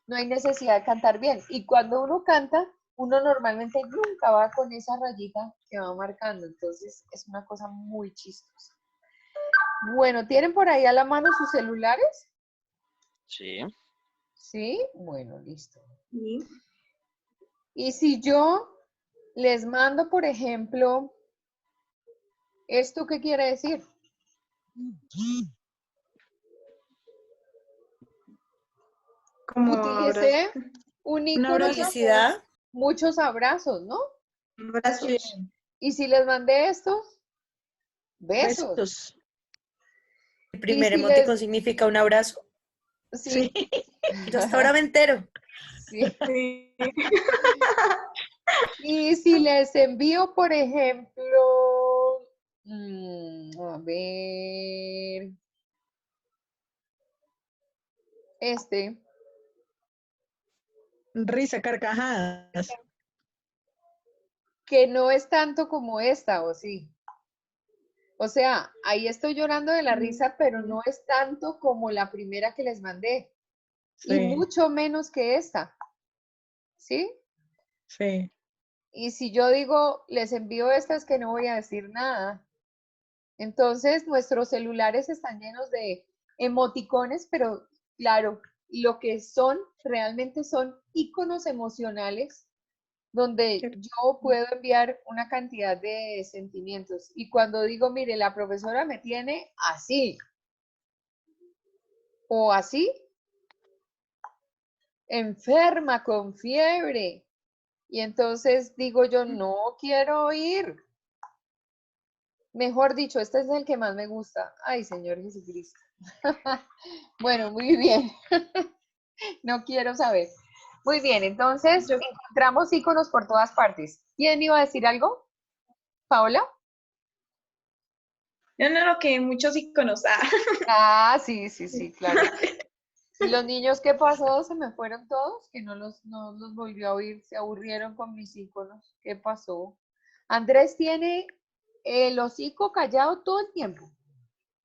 No hay necesidad de cantar bien. Y cuando uno canta, uno normalmente nunca va con esa rayita que va marcando. Entonces es una cosa muy chistosa. Bueno, ¿tienen por ahí a la mano sus celulares? Sí. Sí, bueno, listo. Sí. Y si yo les mando, por ejemplo, ¿esto qué quiere decir? Como Utilicé un Un icono abrazo. con Felicidad. muchos abrazos, ¿no? abrazos. Y si les mandé estos, besos. Besos. El Y primer si les, emoticón significa un abrazo. sí, Sí. Yo hasta ahora me entero. sí. Sí. Y si les envío, por ejemplo, a ver, este, Risa, carcajadas. que no es tanto como esta, ¿o sí? O sea, ahí estoy llorando de la risa, pero no es tanto como la primera que les mandé. Y Sí, mucho menos que esta, ¿sí? sí. Y si yo digo, les envío estas que no voy a decir nada. Entonces, nuestros celulares están llenos de emoticones, pero claro, lo que son realmente son iconos emocionales donde yo puedo enviar una cantidad de sentimientos. Y cuando digo, mire, la profesora me tiene así o así, enferma, con fiebre, y entonces digo yo, no quiero ir. Mejor dicho, este es el que más me gusta. Ay, Señor Jesucristo. Bueno, muy bien. No quiero saber. Muy bien, entonces Yo, encontramos iconos por todas partes. ¿Quién iba a decir algo? ¿Paola? yo no lo que muchos iconos. Ah. Ah, sí, sí, sí, claro. ¿Y los niños qué pasó? ¿Se me fueron todos? Que no los volvió a oír, se aburrieron con mis iconos. ¿Qué pasó? Andrés tiene el hocico callado todo el tiempo.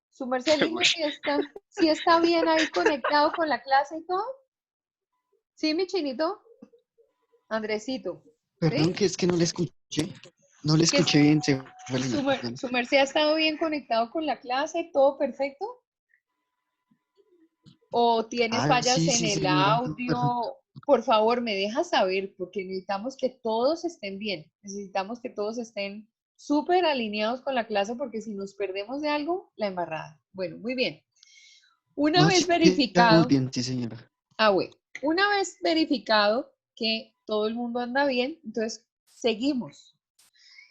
Su merced, el niño Uy, sí está bien ahí conectado con la clase y todo. ¿Sí, mi chinito? Andresito, Perdón, ¿sí? que es que no le escuché. No le Que escuché bien, se fue la su, señal. mer- su merced ha estado bien conectado con la clase, todo perfecto. ¿O tiene Ah, fallas sí, en sí, el señora. Perfecto. audio? Por favor, me deja saber, porque necesitamos que todos estén bien. Necesitamos que todos estén súper alineados con la clase, porque si nos perdemos de algo, la embarrada. Bueno, muy bien. Una No, vez sí, estamos verificado, bien, sí, señora. bueno, una vez verificado que todo el mundo anda bien, entonces seguimos.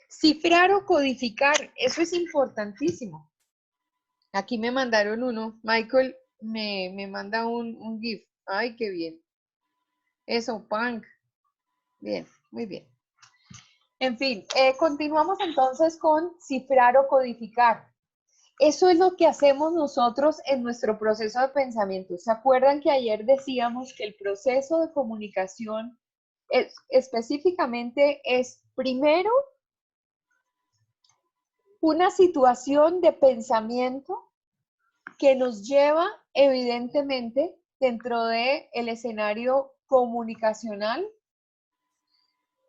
Cifrar o codificar, eso es importantísimo. Aquí me mandaron uno. Michael me manda un GIF. Ay, qué bien. Eso, punk. Bien, muy bien. En fin, continuamos entonces con cifrar o codificar. Eso es lo que hacemos nosotros en nuestro proceso de pensamiento. ¿Se acuerdan que ayer decíamos que el proceso de comunicación específicamente es primero una situación de pensamiento que nos lleva evidentemente dentro del escenario comunicacional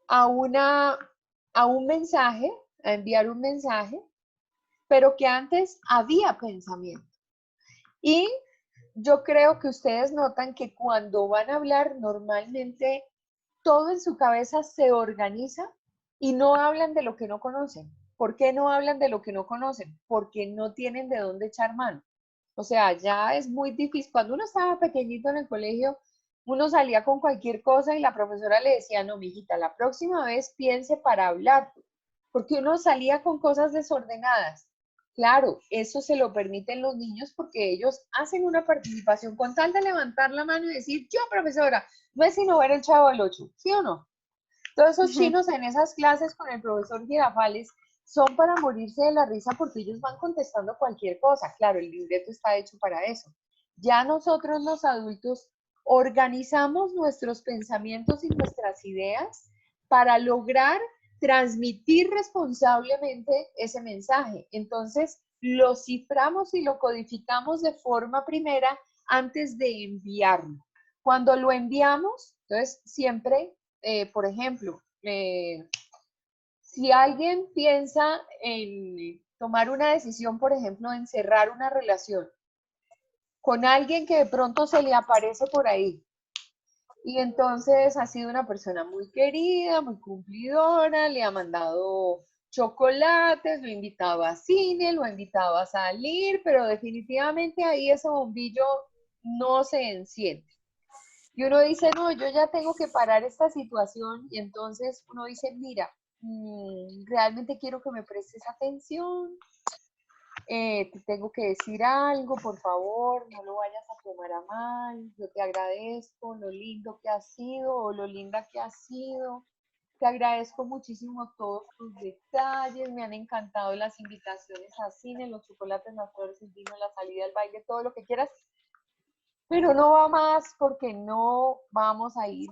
a un mensaje, a enviar un mensaje, pero que antes había pensamiento. Y yo creo que ustedes notan que cuando van a hablar, normalmente todo en su cabeza se organiza y no hablan de lo que no conocen. ¿Por qué no hablan de lo que no conocen? Porque no tienen de dónde echar mano. O sea, ya es muy difícil. Cuando uno estaba pequeñito en el colegio, uno salía con cualquier cosa y la profesora le decía, no, mijita, la próxima vez piense para hablar, porque uno salía con cosas desordenadas. Claro, eso se lo permiten los niños porque ellos hacen una participación con tal de levantar la mano y decir, yo, profesora, no es sino ver el Chavo del Ocho, ¿sí o no? Todos esos chinos en esas clases con el profesor Girafales son para morirse de la risa porque ellos van contestando cualquier cosa. Claro, el libreto está hecho para eso. Ya nosotros los adultos organizamos nuestros pensamientos y nuestras ideas para lograr transmitir responsablemente ese mensaje. Entonces, lo ciframos y lo codificamos de forma primera antes de enviarlo. Cuando lo enviamos, entonces siempre, por ejemplo, si alguien piensa en tomar una decisión, por ejemplo, en cerrar una relación con alguien que de pronto se le aparece por ahí, y entonces ha sido una persona muy querida, muy cumplidora, le ha mandado chocolates, lo ha invitado a cine, lo ha invitado a salir, pero definitivamente ahí ese bombillo no se enciende. Y uno dice, no, yo ya tengo que parar esta situación, y entonces uno dice, mira, realmente quiero que me prestes atención, te tengo que decir algo, por favor, no lo vayas a tomar a mal, yo te agradezco lo lindo que has sido o lo linda que has sido, te agradezco muchísimo todos tus detalles, me han encantado las invitaciones a cine, los chocolates, las flores, el vino, la salida al baile, todo lo que quieras, pero no va más porque no vamos a ir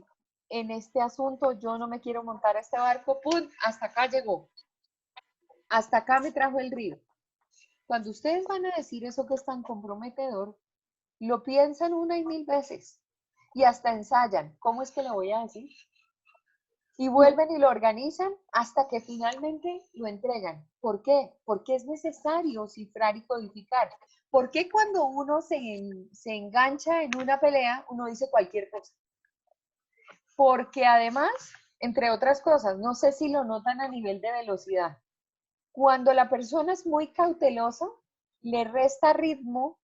en este asunto, yo no me quiero montar a este barco, ¡pum! Hasta acá llegó, hasta acá me trajo el río. Cuando ustedes van a decir eso que es tan comprometedor, lo piensan una y mil veces y hasta ensayan, ¿cómo es que lo voy a decir? Y vuelven y lo organizan hasta que finalmente lo entregan. ¿Por qué? Porque es necesario cifrar y codificar. ¿Por qué cuando uno se engancha en una pelea, uno dice cualquier cosa? Porque además, entre otras cosas, no sé si lo notan a nivel de velocidad, cuando la persona es muy cautelosa, le resta ritmo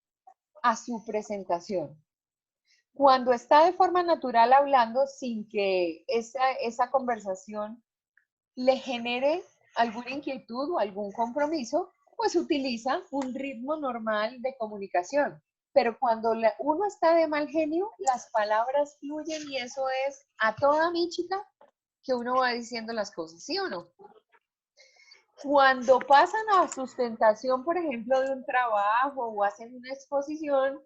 a su presentación. Cuando está de forma natural hablando sin que esa conversación le genere alguna inquietud o algún compromiso, pues utiliza un ritmo normal de comunicación. Pero cuando uno está de mal genio, las palabras fluyen y eso es a toda míchica que uno va diciendo las cosas, ¿sí o no? Cuando pasan a sustentación, por ejemplo, de un trabajo o hacen una exposición,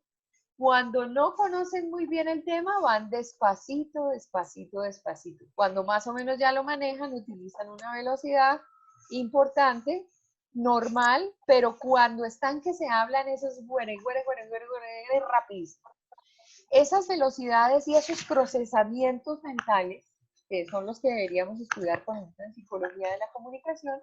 cuando no conocen muy bien el tema, van despacito, despacito, despacito. Cuando más o menos ya lo manejan, utilizan una velocidad importante, normal, pero cuando están que se hablan, eso es rapidísimo. Esas velocidades y esos procesamientos mentales, que son los que deberíamos estudiar, por ejemplo, en psicología de la comunicación,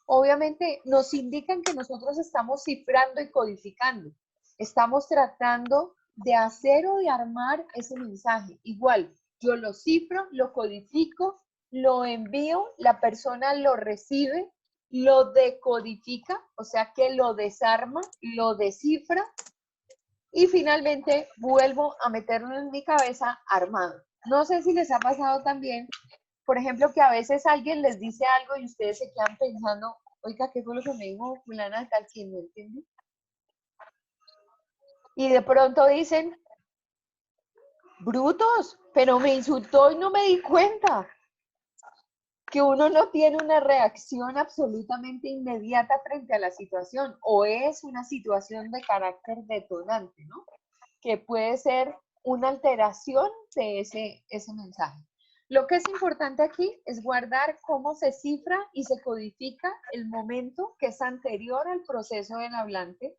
obviamente nos indican que nosotros estamos cifrando y codificando. Estamos tratando de hacer o de armar ese mensaje. Igual, yo lo cifro, lo codifico, lo envío, la persona lo recibe, lo decodifica, o sea que lo desarma, lo descifra y finalmente vuelvo a meterlo en mi cabeza armado. No sé si les ha pasado también, por ejemplo, que a veces alguien les dice algo y ustedes se quedan pensando, oiga, ¿qué fue lo que me dijo fulana de tal? ¿Quién no entiende? Y de pronto dicen, brutos, pero me insultó y no me di cuenta. Que uno no tiene una reacción absolutamente inmediata frente a la situación o es una situación de carácter detonante, ¿no? Que puede ser una alteración de ese mensaje. Lo que es importante aquí es guardar cómo se cifra y se codifica el momento que es anterior al proceso del hablante.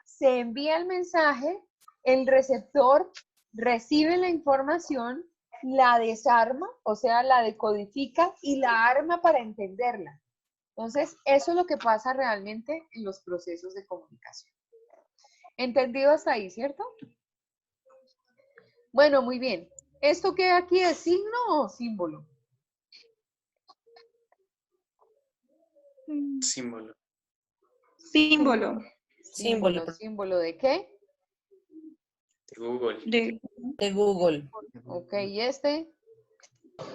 Se envía el mensaje, el receptor recibe la información, la desarma, o sea, la decodifica y la arma para entenderla. Entonces, eso es lo que pasa realmente en los procesos de comunicación. ¿Entendido hasta ahí, cierto? Bueno, muy bien. ¿Esto queda aquí de signo o símbolo? Símbolo. Símbolo Símbolo ¿Símbolo de qué? De Google. de de Google. Ok, ¿y este?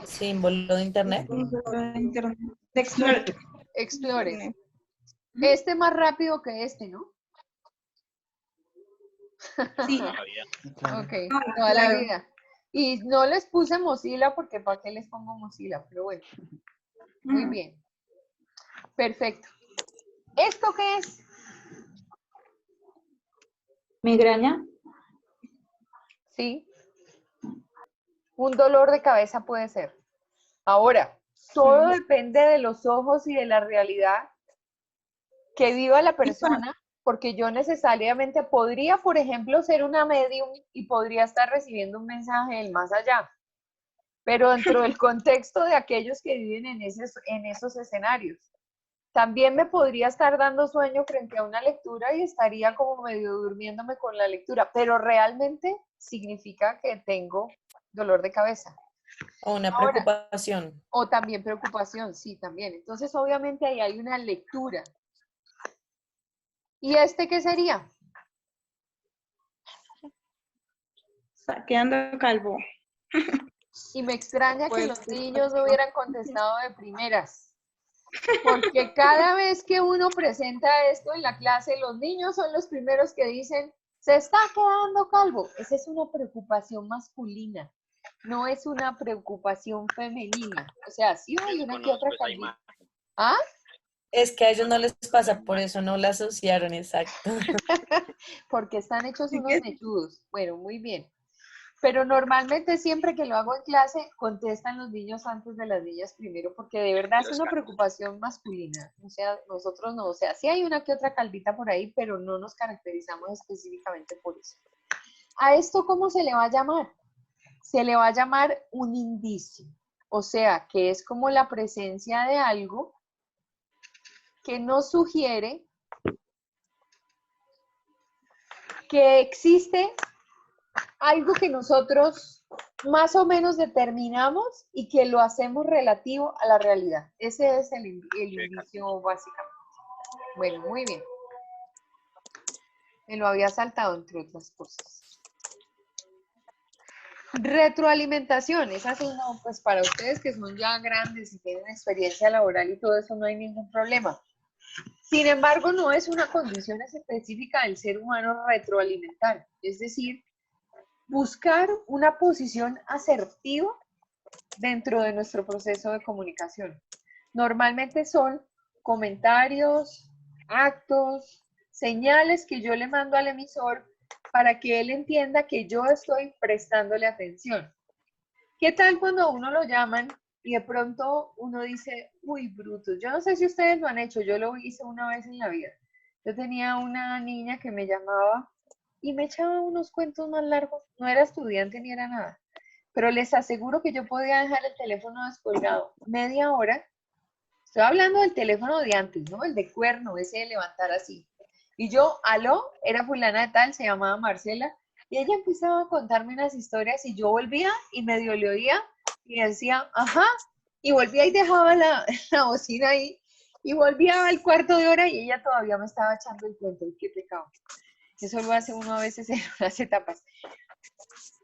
Símbolo de Internet. Internet. De Explorer. Explorer. Este más rápido que este, ¿no? Sí. Claro. Ok, toda la Claro. vida. Y no les puse Mozilla porque ¿para qué les pongo Mozilla? Pero bueno, muy bien. Perfecto. ¿Esto qué es? Migraña. Sí. Un dolor de cabeza puede ser. Ahora, todo depende de los ojos y de la realidad que viva la persona, porque yo necesariamente podría, por ejemplo, ser una medium y podría estar recibiendo un mensaje del más allá, pero dentro del contexto de aquellos que viven en esos escenarios. También me podría estar dando sueño frente a una lectura y estaría como medio durmiéndome con la lectura, pero realmente significa que tengo dolor de cabeza. O una Ahora, preocupación. o también preocupación, sí, también. Entonces, obviamente ahí hay una lectura. ¿Y este qué sería? Está quedando calvo. Y me extraña que Pues, los niños no hubieran contestado de primeras. Porque cada vez que uno presenta esto en la clase, los niños son los primeros que dicen, se está quedando calvo. Esa es una preocupación masculina, no es una preocupación femenina. O sea, sí hay una que otra calvita. ¿Ah? Es que a ellos no les pasa, por eso no la asociaron, exacto. Porque están hechos Sí unos que- mechudos. Bueno, muy bien. Pero normalmente siempre que lo hago en clase, contestan los niños antes de las niñas primero, porque de verdad es una preocupación masculina. O sea, nosotros no, o sea, sí hay una que otra calvita por ahí, pero no nos caracterizamos específicamente por eso. ¿A esto cómo se le va a llamar? Se le va a llamar un indicio. O sea, que es como la presencia de algo que nos sugiere que existe algo que nosotros más o menos determinamos y que lo hacemos relativo a la realidad. Ese es el indicio básicamente. Bueno, muy bien. Me lo había saltado entre otras cosas. Retroalimentación, esa sí no, pues para ustedes que son ya grandes y tienen experiencia laboral y todo eso no hay ningún problema. Sin embargo, no es una condición específica del ser humano retroalimentar, es decir, buscar una posición asertiva dentro de nuestro proceso de comunicación. Normalmente son comentarios, actos, señales que yo le mando al emisor para que él entienda que yo estoy prestándole atención. ¿Qué tal cuando a uno lo llaman y de pronto uno dice, uy, brutos? Yo no sé si ustedes lo han hecho, yo lo hice una vez en la vida. Yo tenía una niña que me llamaba y me echaba unos cuentos más largos. No era estudiante ni era nada, pero les aseguro que yo podía dejar el teléfono descolgado media hora. Estoy hablando del teléfono de antes, ¿no? El de cuerno, ese de levantar así. Y yo, aló, era fulana de tal, se llamaba Marcela, y ella empezaba a contarme unas historias y yo volvía y medio le oía y decía, ajá, y volvía y dejaba la bocina ahí y volvía al cuarto de hora y ella todavía me estaba echando el cuento. ¡Qué pecado! Eso lo hace uno a veces en unas etapas.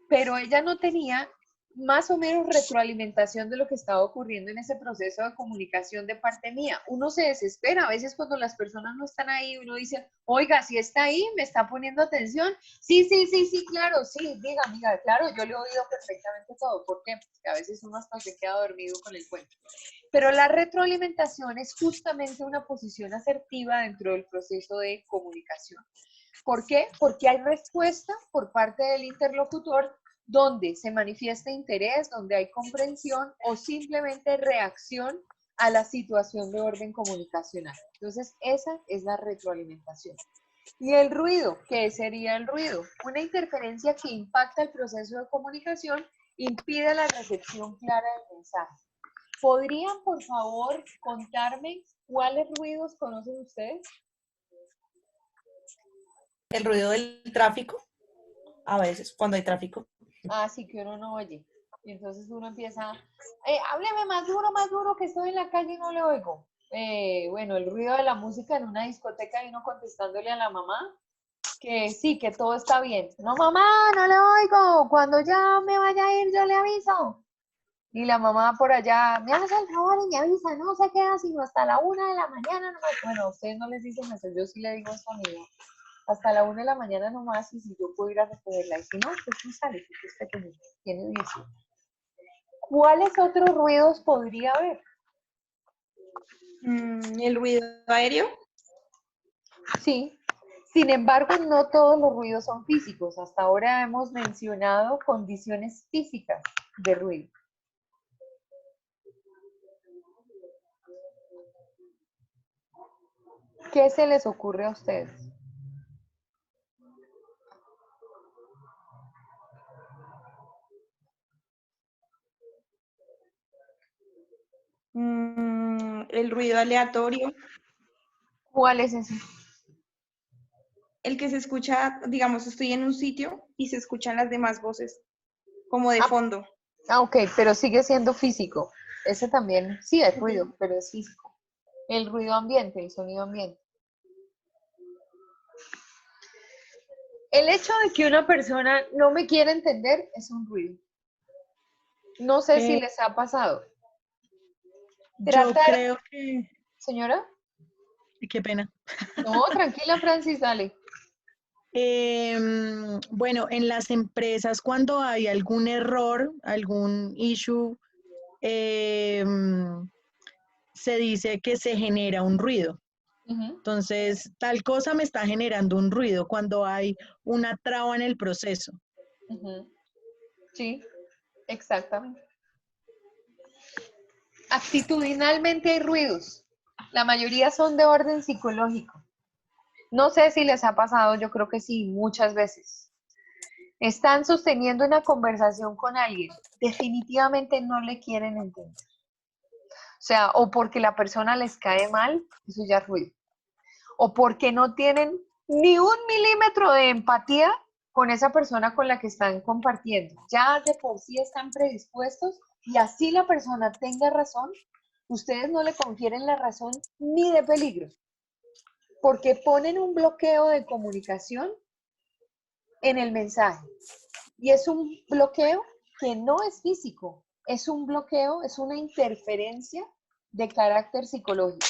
Pero ella no tenía más o menos retroalimentación de lo que estaba ocurriendo en ese proceso de comunicación de parte mía. Uno se desespera, a veces cuando las personas no están ahí, uno dice, oiga, si está ahí, me está poniendo atención. Sí, claro, sí, diga, amiga, claro, yo le he oído perfectamente todo. ¿Por qué? Porque a veces uno hasta se queda dormido con el cuento. Pero la retroalimentación es justamente una posición asertiva dentro del proceso de comunicación. ¿Por qué? Porque hay respuesta por parte del interlocutor donde se manifiesta interés, donde hay comprensión o simplemente reacción a la situación de orden comunicacional. Entonces, esa es la retroalimentación. Y el ruido, ¿qué sería el ruido? Una interferencia que impacta el proceso de comunicación, impide la recepción clara del mensaje. ¿Podrían, por favor, contarme cuáles ruidos conocen ustedes? El ruido del tráfico, a veces, cuando hay tráfico. Ah, sí, que uno no oye. Y entonces uno empieza, hábleme más duro, que estoy en la calle y no le oigo. Bueno, el ruido de la música en una discoteca y uno contestándole a la mamá que sí, que todo está bien. No, mamá, no le oigo. Cuando ya me vaya a ir, yo le aviso. Y la mamá por allá, me hace el favor y me avisa, no se queda sino hasta la 1 de la mañana nomás. Bueno, a ustedes no les dicen eso, yo sí le digo eso a mi hija. Hasta la 1 de la mañana nomás, y si yo puedo ir a recogerla. Y si no, pues sí sale, porque es pequeñita, tiene 18. ¿Cuáles otros ruidos podría haber? El ruido aéreo. Sí. Sin embargo, no todos los ruidos son físicos. Hasta ahora hemos mencionado condiciones físicas de ruido. ¿Qué se les ocurre a ustedes? El ruido aleatorio. ¿Cuál es ese? El que se escucha, digamos, estoy en un sitio y se escuchan las demás voces, como de fondo. Ah, ok, pero sigue siendo físico. Ese también, sí, hay ruido, pero es físico. El ruido ambiente, el sonido ambiente. El hecho de que una persona no me quiera entender es un ruido. No sé si les ha pasado. Yo Tratar, creo que, señora. qué pena. No, tranquila, Francis, dale. Bueno, en las empresas cuando hay algún error, algún issue, se dice que se genera un ruido. Ujú, Entonces, tal cosa me está generando un ruido cuando hay una traba en el proceso. ujú. Sí, exactamente. Actitudinalmente hay ruidos. La mayoría son de orden psicológico. No sé si les ha pasado, yo creo que sí, muchas veces. Están sosteniendo una conversación con alguien, definitivamente no le quieren entender. O sea, o porque la persona les cae mal, eso ya es ruido. O porque no tienen ni 1 milímetro de empatía con esa persona con la que están compartiendo. Ya de por sí están predispuestos y así la persona tenga razón, ustedes no le confieren la razón ni de peligro, porque ponen un bloqueo de comunicación en el mensaje. Y es un bloqueo que no es físico, es un bloqueo, es una interferencia de carácter psicológico.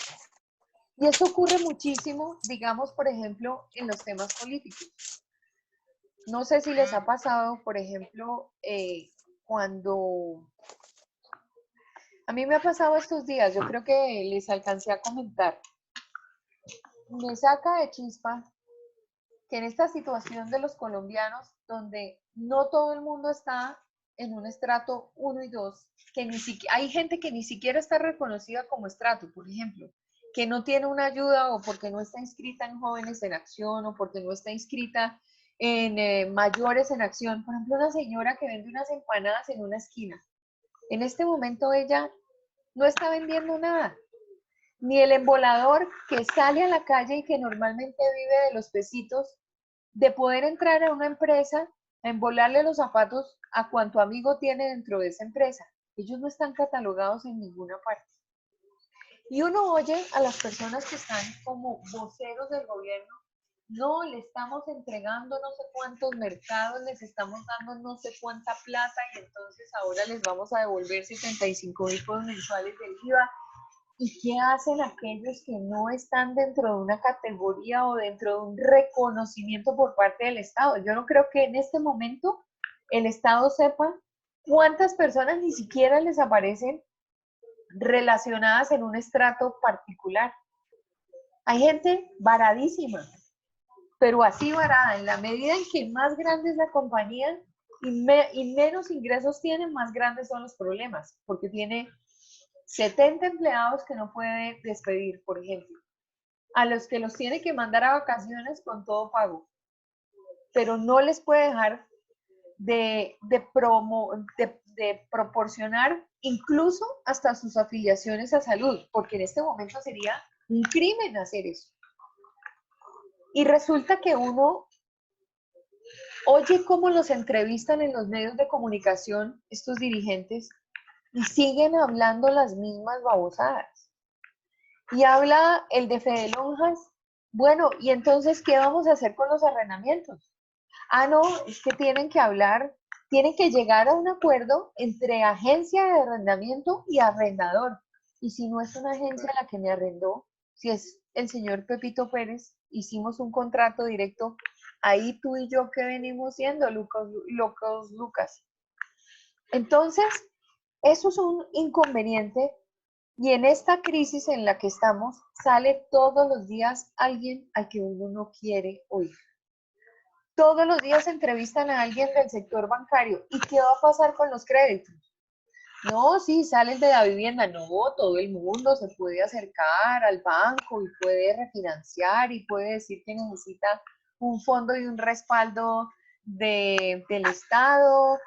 Y eso ocurre muchísimo, digamos, por ejemplo, en los temas políticos. No sé si les ha pasado, por ejemplo, cuando... A mí me ha pasado estos días, yo creo que les alcancé a comentar. Me saca de chispa que en esta situación de los colombianos, donde no todo el mundo está en un estrato 1 y 2, que ni siquiera, hay gente que ni siquiera está reconocida como estrato, por ejemplo, que no tiene una ayuda o porque no está inscrita en Jóvenes en Acción o porque no está inscrita en Mayores en Acción. Por ejemplo, una señora que vende unas empanadas en una esquina. En este momento ella no está vendiendo nada, ni el embolador que sale a la calle y que normalmente vive de los pesitos, de poder entrar a una empresa a embolarle los zapatos a cuanto amigo tiene dentro de esa empresa. Ellos no están catalogados en ninguna parte. Y uno oye a las personas que están como voceros del gobierno, no, le estamos entregando no sé cuántos mercados, les estamos dando no sé cuánta plata y entonces ahora les vamos a devolver 75.000 pesos mensuales del IVA. ¿Y qué hacen aquellos que no están dentro de una categoría o dentro de un reconocimiento por parte del Estado? Yo no creo que en este momento el Estado sepa cuántas personas ni siquiera les aparecen relacionadas en un estrato particular. Hay gente varadísima, pero así varada, en la medida en que más grande es la compañía y menos ingresos tienen, más grandes son los problemas, porque tiene 70 empleados que no puede despedir, por ejemplo. a los que los tiene que mandar a vacaciones con todo pago, pero no les puede dejar de proporcionar incluso hasta sus afiliaciones a salud, porque en este momento sería un crimen hacer eso. Y resulta que uno oye cómo los entrevistan en los medios de comunicación estos dirigentes y siguen hablando las mismas babosadas. Y habla el de Fede Lonjas, bueno, ¿y entonces qué vamos a hacer con los arrendamientos? Ah, no, es que tienen que hablar, tienen que llegar a un acuerdo entre agencia de arrendamiento y arrendador. Y si no es una agencia la que me arrendó, si es el señor Pepito Pérez, hicimos un contrato directo, ahí tú y yo, ¿qué venimos siendo, Lucas? Entonces, eso es un inconveniente y en esta crisis en la que estamos, sale todos los días alguien al que uno no quiere oír. Todos los días entrevistan a alguien del sector bancario. ¿Y qué va a pasar con los créditos? No, sí, salen de la vivienda. No, todo el mundo se puede acercar al banco y puede refinanciar y puede decir que necesita un fondo y un respaldo del Estado.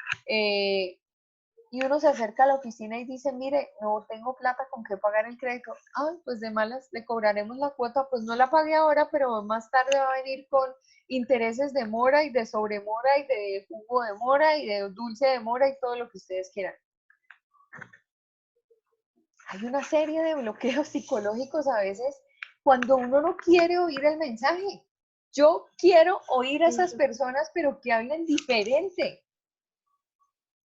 Y uno se acerca a la oficina y dice, mire, no tengo plata con qué pagar el crédito. Ah, pues de malas, le cobraremos la cuota, pues no la pagué ahora, pero más tarde va a venir con intereses de mora y de sobremora y de jugo de mora y de dulce de mora y todo lo que ustedes quieran. Hay una serie de bloqueos psicológicos a veces cuando uno no quiere oír el mensaje. Yo quiero oír a esas personas, pero que hablen diferente.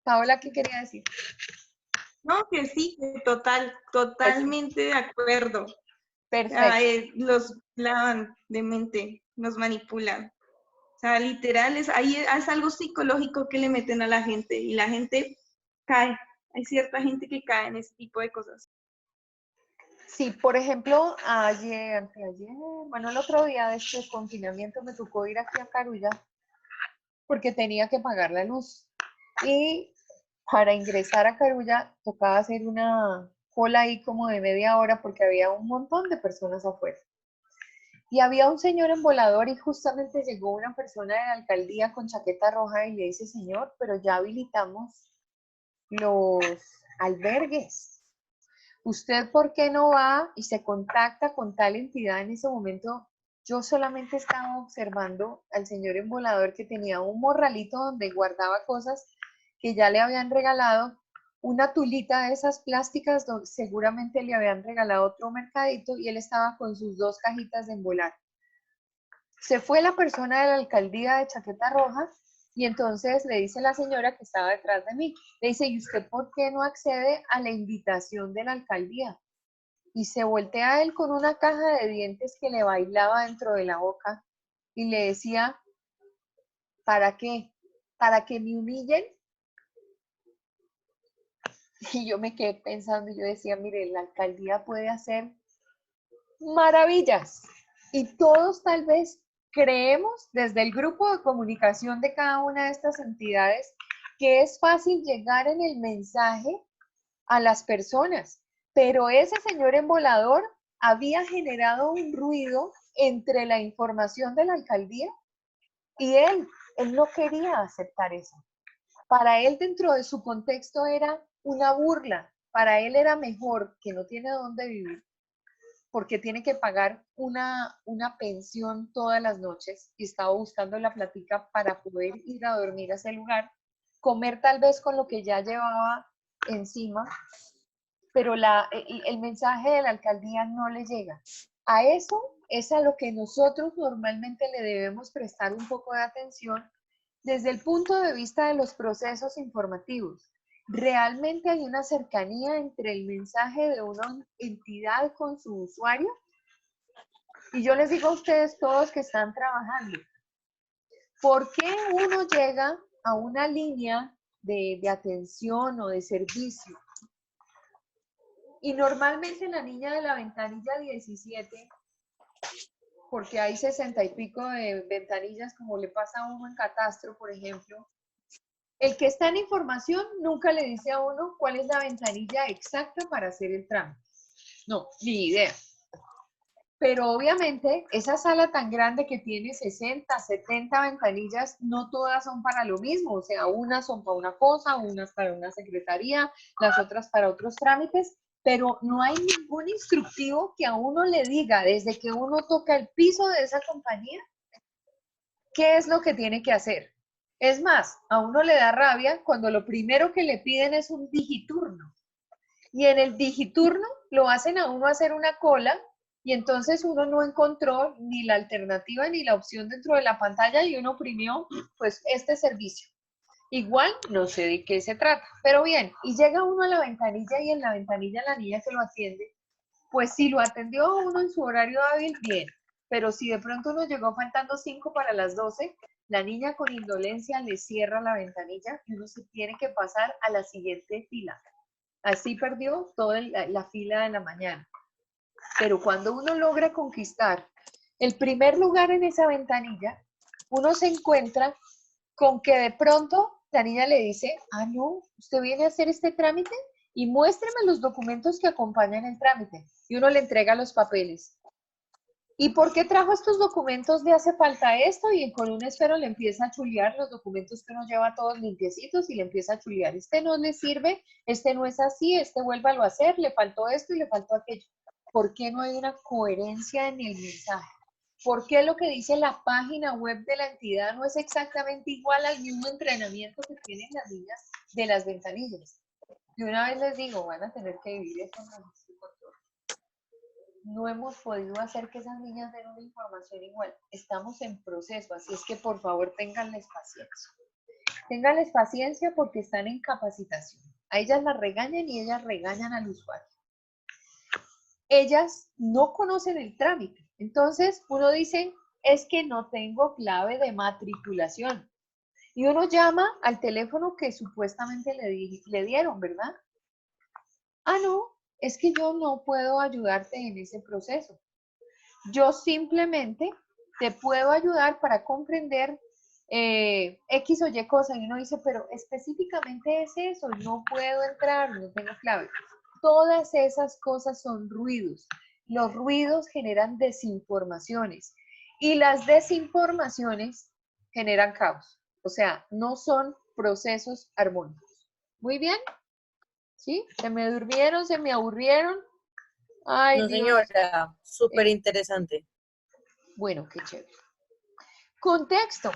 Paola, ¿qué quería decir? No, que sí, que totalmente de acuerdo. Perfecto. Los lavan de mente, nos manipulan. O sea, literal, ahí es algo psicológico que le meten a la gente y la gente cae. Hay cierta gente que cae en ese tipo de cosas. Sí, por ejemplo, anteayer, bueno, el otro día de este confinamiento me tocó ir aquí a Carulla porque tenía que pagar la luz. Y para ingresar a Carulla tocaba hacer una cola ahí como de media hora porque había un montón de personas afuera. Y había un señor en volador y justamente llegó una persona de la alcaldía con chaqueta roja y le dice, señor, pero ya habilitamos los albergues. ¿Usted por qué no va y se contacta con tal entidad en ese momento? Yo solamente estaba observando al señor en volador que tenía un morralito donde guardaba cosas que ya le habían regalado, una tulita de esas plásticas donde seguramente le habían regalado otro mercadito y él estaba con sus 2 cajitas de embolar. Se fue la persona de la alcaldía de chaqueta roja y entonces le dice la señora que estaba detrás de mí, le dice, ¿y usted por qué no accede a la invitación de la alcaldía? Y se voltea a él con una caja de dientes que le bailaba dentro de la boca y le decía, ¿para qué? ¿Para que me humillen? Y yo me quedé pensando y yo decía, mire, la alcaldía puede hacer maravillas y todos tal vez creemos desde el grupo de comunicación de cada una de estas entidades que es fácil llegar en el mensaje a las personas, pero ese señor en volador había generado un ruido entre la información de la alcaldía y él no quería aceptar eso. Para él dentro de su contexto era una burla, para él era mejor que no tiene dónde vivir porque tiene que pagar una pensión todas las noches y estaba buscando la platica para poder ir a dormir a ese lugar, comer tal vez con lo que ya llevaba encima, pero el mensaje de la alcaldía no le llega. A eso es a lo que nosotros normalmente le debemos prestar un poco de atención desde el punto de vista de los procesos informativos. ¿Realmente hay una cercanía entre el mensaje de una entidad con su usuario? Y yo les digo a ustedes todos que están trabajando, ¿por qué uno llega a una línea de atención o de servicio? Y normalmente la niña de la ventanilla 17, porque hay 60 y pico de ventanillas, como le pasa a uno en Catastro, por ejemplo, el que está en información nunca le dice a uno cuál es la ventanilla exacta para hacer el trámite. No, ni idea. Pero obviamente esa sala tan grande que tiene 60, 70 ventanillas, no todas son para lo mismo. O sea, unas son para una cosa, unas para una secretaría, las otras para otros trámites, pero no hay ningún instructivo que a uno le diga desde que uno toca el piso de esa compañía qué es lo que tiene que hacer. Es más, a uno le da rabia cuando lo primero que le piden es un digiturno. Y en el digiturno lo hacen a uno hacer una cola y entonces uno no encontró ni la alternativa ni la opción dentro de la pantalla y uno oprimió pues este servicio. Igual no sé de qué se trata, pero bien, y llega uno a la ventanilla y en la ventanilla la niña que lo atiende, pues si lo atendió a uno en su horario hábil, bien, pero si de pronto uno llegó faltando 5 para las 12, la niña con indolencia le cierra la ventanilla y uno se tiene que pasar a la siguiente fila. Así perdió toda la fila de la mañana. Pero cuando uno logra conquistar el primer lugar en esa ventanilla, uno se encuentra con que de pronto la niña le dice, ah, no, usted viene a hacer este trámite y muéstreme los documentos que acompañan el trámite. Y uno le entrega los papeles. ¿Y por qué trajo estos documentos? ¿Le hace falta esto? Y con un esfero le empieza a chulear los documentos que uno lleva todos limpiecitos y le empieza a chulear. Este no le sirve, este no es así, este vuélvalo a hacer, le faltó esto y le faltó aquello. ¿Por qué no hay una coherencia en el mensaje? ¿Por qué lo que dice la página web de la entidad no es exactamente igual al mismo entrenamiento que tienen las niñas de las ventanillas? Y una vez les digo, van a tener que vivir esto en la no hemos podido hacer que esas niñas den una información igual. Estamos en proceso, así es que por favor ténganles paciencia. Ténganles paciencia porque están en capacitación. A ellas las regañan y ellas regañan al usuario. Ellas no conocen el trámite. Entonces uno dice, es que no tengo clave de matriculación. Y uno llama al teléfono que supuestamente le dieron, ¿verdad? Ah, no, es que yo no puedo ayudarte en ese proceso. Yo simplemente te puedo ayudar para comprender X o Y cosa. Y uno dice, pero específicamente es eso, no puedo entrar, no tengo clave. Todas esas cosas son ruidos. Los ruidos generan desinformaciones y las desinformaciones generan caos. O sea, no son procesos armónicos. Muy bien. ¿Sí? ¿Se me durmieron? ¿Se me aburrieron? Ay, No, Dios. señora, súper interesante. Bueno, qué chévere. Contexto.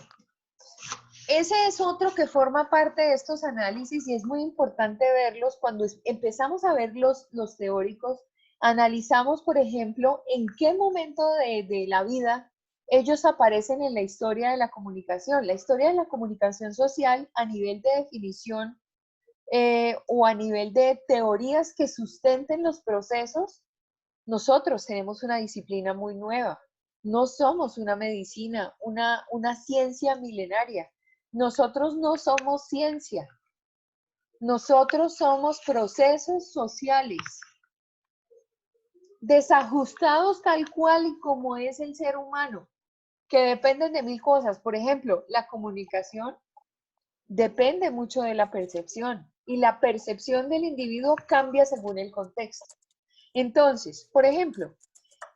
Ese es otro que forma parte de estos análisis y es muy importante verlos cuando empezamos a ver los teóricos. Analizamos, por ejemplo, en qué momento de la vida ellos aparecen en la historia de la comunicación. La historia de la comunicación social a nivel de definición o a nivel de teorías que sustenten los procesos, nosotros tenemos una disciplina muy nueva. No somos una medicina, una ciencia milenaria. Nosotros no somos ciencia. Nosotros somos procesos sociales, desajustados tal cual y como es el ser humano, que dependen de 1000 cosas. Por ejemplo, la comunicación depende mucho de la percepción y la percepción del individuo cambia según el contexto. Entonces, por ejemplo,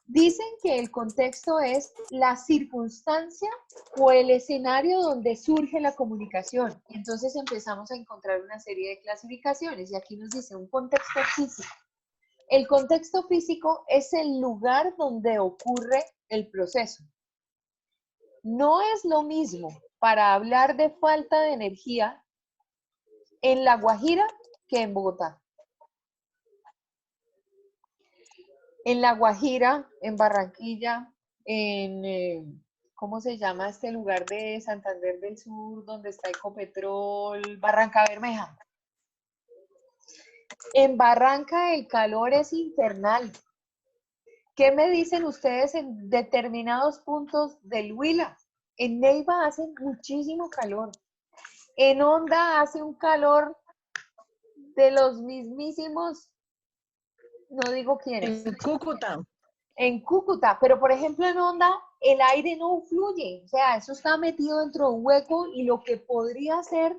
dicen que el contexto es la circunstancia o el escenario donde surge la comunicación. Entonces empezamos a encontrar una serie de clasificaciones y aquí nos dice un contexto físico. El contexto físico es el lugar donde ocurre el proceso. No es lo mismo para hablar de falta de energía en La Guajira que en Bogotá. En La Guajira, en Barranquilla, en, ¿cómo se llama este lugar de Santander del Sur, donde está Ecopetrol? Barranca Bermeja. En Barranca el calor es infernal. ¿Qué me dicen ustedes en determinados puntos del Huila? En Neiva hace muchísimo calor. En Honda hace un calor de los mismísimos, no digo quiénes. En Cúcuta. En Cúcuta, pero por ejemplo en Honda el aire no fluye, o sea, eso está metido dentro de un hueco y lo que podría hacer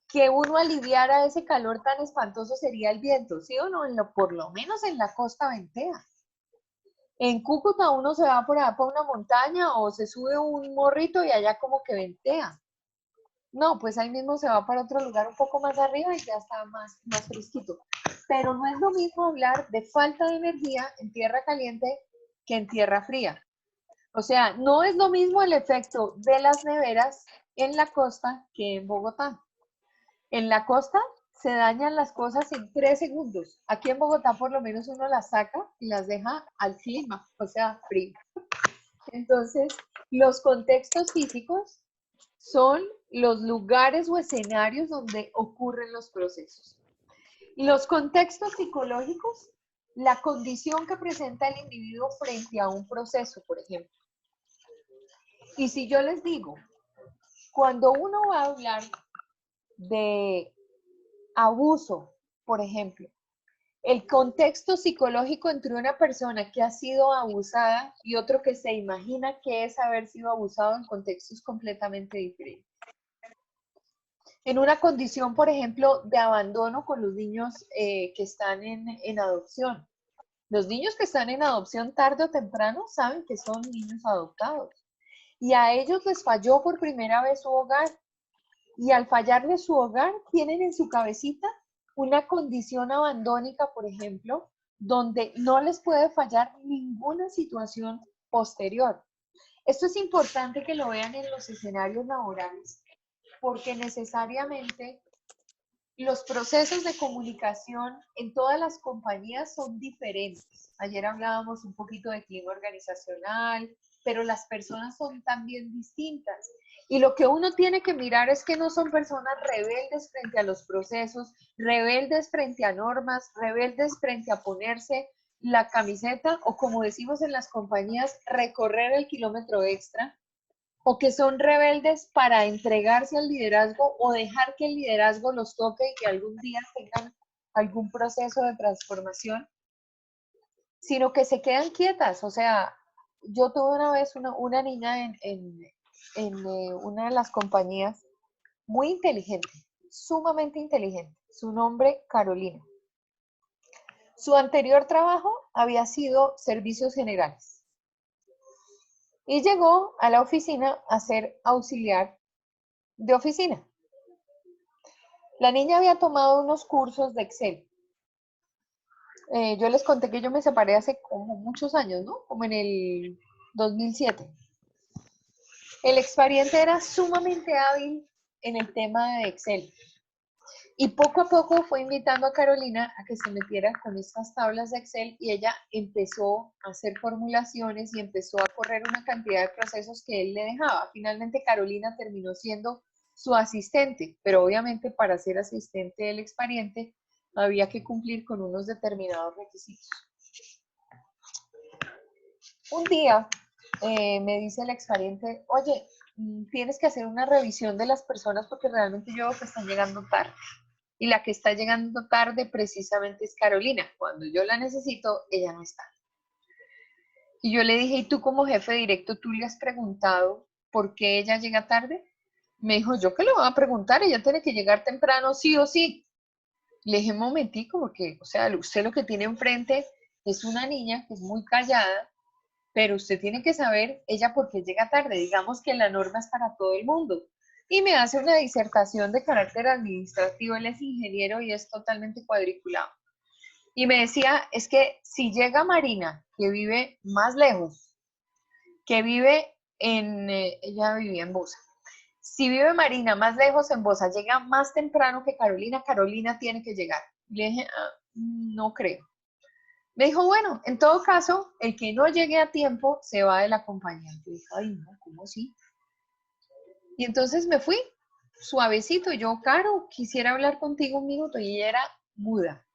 que uno aliviara ese calor tan espantoso sería el viento, ¿sí o no? Por lo menos en la costa ventea. En Cúcuta uno se va por allá por una montaña o se sube un morrito y allá como que ventea. No, pues ahí mismo se va para otro lugar un poco más arriba y ya está más fresquito. Pero no es lo mismo hablar de falta de energía en tierra caliente que en tierra fría. O sea, no es lo mismo el efecto de las neveras en la costa que en Bogotá. En la costa se dañan las cosas en 3 segundos. Aquí en Bogotá por lo menos uno las saca y las deja al clima, o sea, frío. Entonces, los contextos físicos son los lugares o escenarios donde ocurren los procesos. Los contextos psicológicos, la condición que presenta el individuo frente a un proceso, por ejemplo. Y si yo les digo, cuando uno va a hablar de abuso, por ejemplo, el contexto psicológico entre una persona que ha sido abusada y otro que se imagina que es haber sido abusado en contextos completamente diferentes. En una condición, por ejemplo, de abandono con los niños que están en adopción. Los niños que están en adopción tarde o temprano saben que son niños adoptados. Y a ellos les falló por primera vez su hogar. Y al fallarle su hogar, tienen en su cabecita una condición abandónica, por ejemplo, donde no les puede fallar ninguna situación posterior. Esto es importante que lo vean en los escenarios laborales, porque necesariamente los procesos de comunicación en todas las compañías son diferentes. Ayer hablábamos un poquito de clima organizacional, pero las personas son también distintas. Y lo que uno tiene que mirar es que no son personas rebeldes frente a los procesos, rebeldes frente a normas, rebeldes frente a ponerse la camiseta o, como decimos en las compañías, recorrer el kilómetro extra, o que son rebeldes para entregarse al liderazgo o dejar que el liderazgo los toque y que algún día tengan algún proceso de transformación, sino que se quedan quietas. O sea, yo tuve una vez una niña en una de las compañías muy inteligente, sumamente inteligente, su nombre Carolina. Su anterior trabajo había sido servicios generales. Y llegó a la oficina a ser auxiliar de oficina. La niña había tomado unos cursos de Excel. Yo les conté que yo me separé hace como muchos años, ¿no? Como en el 2007. El expariente era sumamente hábil en el tema de Excel. Y poco a poco fue invitando a Carolina a que se metiera con estas tablas de Excel y ella empezó a hacer formulaciones y empezó a correr una cantidad de procesos que él le dejaba. Finalmente Carolina terminó siendo su asistente, pero obviamente para ser asistente del expariente había que cumplir con unos determinados requisitos. Un día me dice el expariente, oye, tienes que hacer una revisión de las personas porque realmente yo veo que están llegando tarde. Y la que está llegando tarde precisamente es Carolina. Cuando yo la necesito, ella no está. Y yo le dije, ¿y tú como jefe directo, tú le has preguntado por qué ella llega tarde? Me dijo, ¿yo qué le voy a preguntar? Ella tiene que llegar temprano, sí o sí. Le dije, un momentico, porque, o sea, usted lo que tiene enfrente es una niña que es muy callada, pero usted tiene que saber ella por qué llega tarde. Digamos que la norma es para todo el mundo. Y me hace una disertación de carácter administrativo, él es ingeniero y es totalmente cuadriculado. Y me decía, es que si llega Marina, que vive más lejos, que vive ella vivía en Bosa. Si vive Marina más lejos en Bosa, llega más temprano que Carolina, Carolina tiene que llegar. Le dije, no creo. Me dijo, bueno, en todo caso, el que no llegue a tiempo se va de la compañía. Yo dije, ay, no, ¿cómo así? Y entonces me fui, suavecito. Yo, Caro, quisiera hablar contigo un minuto. Y ella era muda.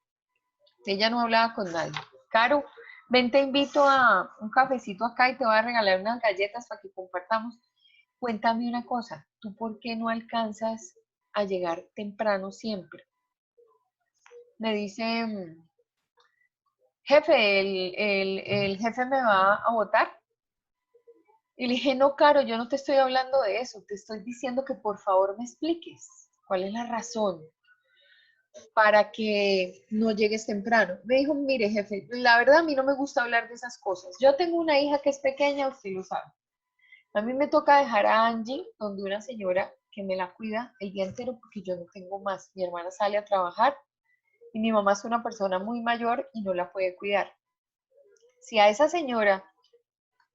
Ella no hablaba con nadie. Caro, ven, te invito a un cafecito acá y te voy a regalar unas galletas para que compartamos. Cuéntame una cosa, ¿tú por qué no alcanzas a llegar temprano siempre? Me dice, jefe, el jefe me va a votar. Y le dije, no, Caro, yo no te estoy hablando de eso, te estoy diciendo que por favor me expliques cuál es la razón. para que no llegues temprano. Me dijo, mire, jefe, la verdad a mí no me gusta hablar de esas cosas. Yo tengo una hija que es pequeña, usted lo sabe. A mí me toca dejar a Angie donde una señora que me la cuida el día entero porque yo no tengo más. Mi hermana sale a trabajar y mi mamá es una persona muy mayor y no la puede cuidar. Si a esa señora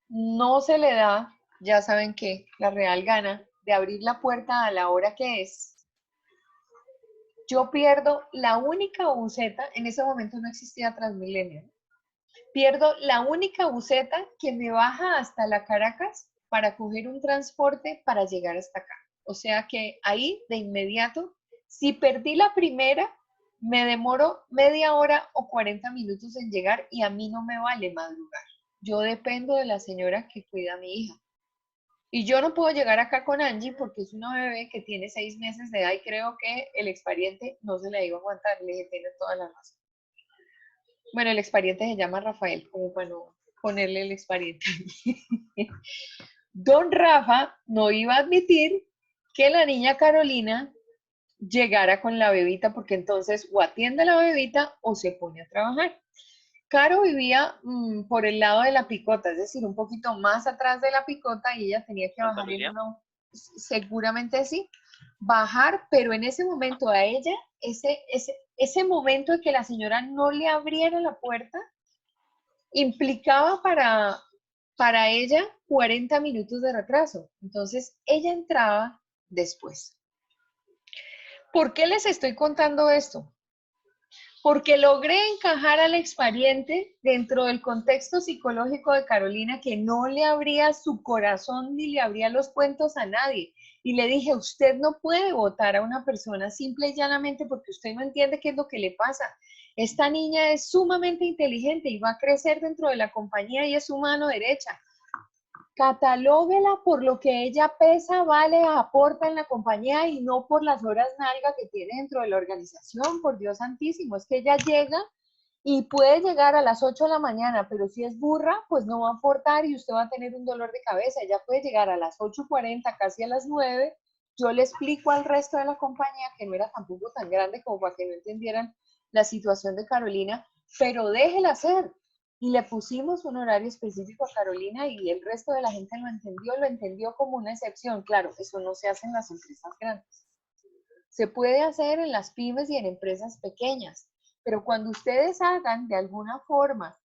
no se le da, ya saben que la real gana de abrir la puerta a la hora que es, yo pierdo la única buseta, en ese momento no existía Transmilenio, ¿no? Pierdo la única buseta que me baja hasta la Caracas para coger un transporte para llegar hasta acá. O sea que ahí de inmediato, si perdí la primera, me demoro media hora o 40 minutos en llegar y a mí no me vale madrugar. Yo dependo de la señora que cuida a mi hija. Y yo no puedo llegar acá con Angie porque es una bebé que tiene 6 meses de edad y creo que el expariente no se la iba a aguantar. Le dije, tiene toda la razón. Bueno, el expariente se llama Rafael, como para no ponerle el expariente. Don Rafa no iba a admitir que la niña Carolina llegara con la bebita porque entonces o atiende a la bebita o se pone a trabajar. Caro vivía por el lado de la picota, es decir, un poquito más atrás de la picota y ella tenía que ¿Santa bajar en Lilia? una, seguramente sí, bajar, pero en ese momento a ella, ese momento de que la señora no le abriera la puerta, implicaba para ella 40 minutos de retraso. Entonces, ella entraba después. ¿Por qué les estoy contando esto? Porque logré encajar al expariente dentro del contexto psicológico de Carolina, que no le abría su corazón ni le abría los cuentos a nadie. Y le dije, usted no puede votar a una persona simple y llanamente porque usted no entiende qué es lo que le pasa. Esta niña es sumamente inteligente y va a crecer dentro de la compañía y es su mano derecha. Catalóguela por lo que ella pesa, vale, aporta en la compañía y no por las horas nalga que tiene dentro de la organización, por Dios santísimo. Es que ella llega y puede llegar a las 8 de la mañana, pero si es burra, pues no va a aportar y usted va a tener un dolor de cabeza. Ella puede llegar a las 8:40, casi a las 9. Yo le explico al resto de la compañía que no era tampoco tan grande como para que no entendieran la situación de Carolina, pero déjela hacer. Y le pusimos un horario específico a Carolina y el resto de la gente lo entendió como una excepción. Claro, eso no se hace en las empresas grandes. Se puede hacer en las pymes y en empresas pequeñas, pero cuando ustedes hagan de alguna forma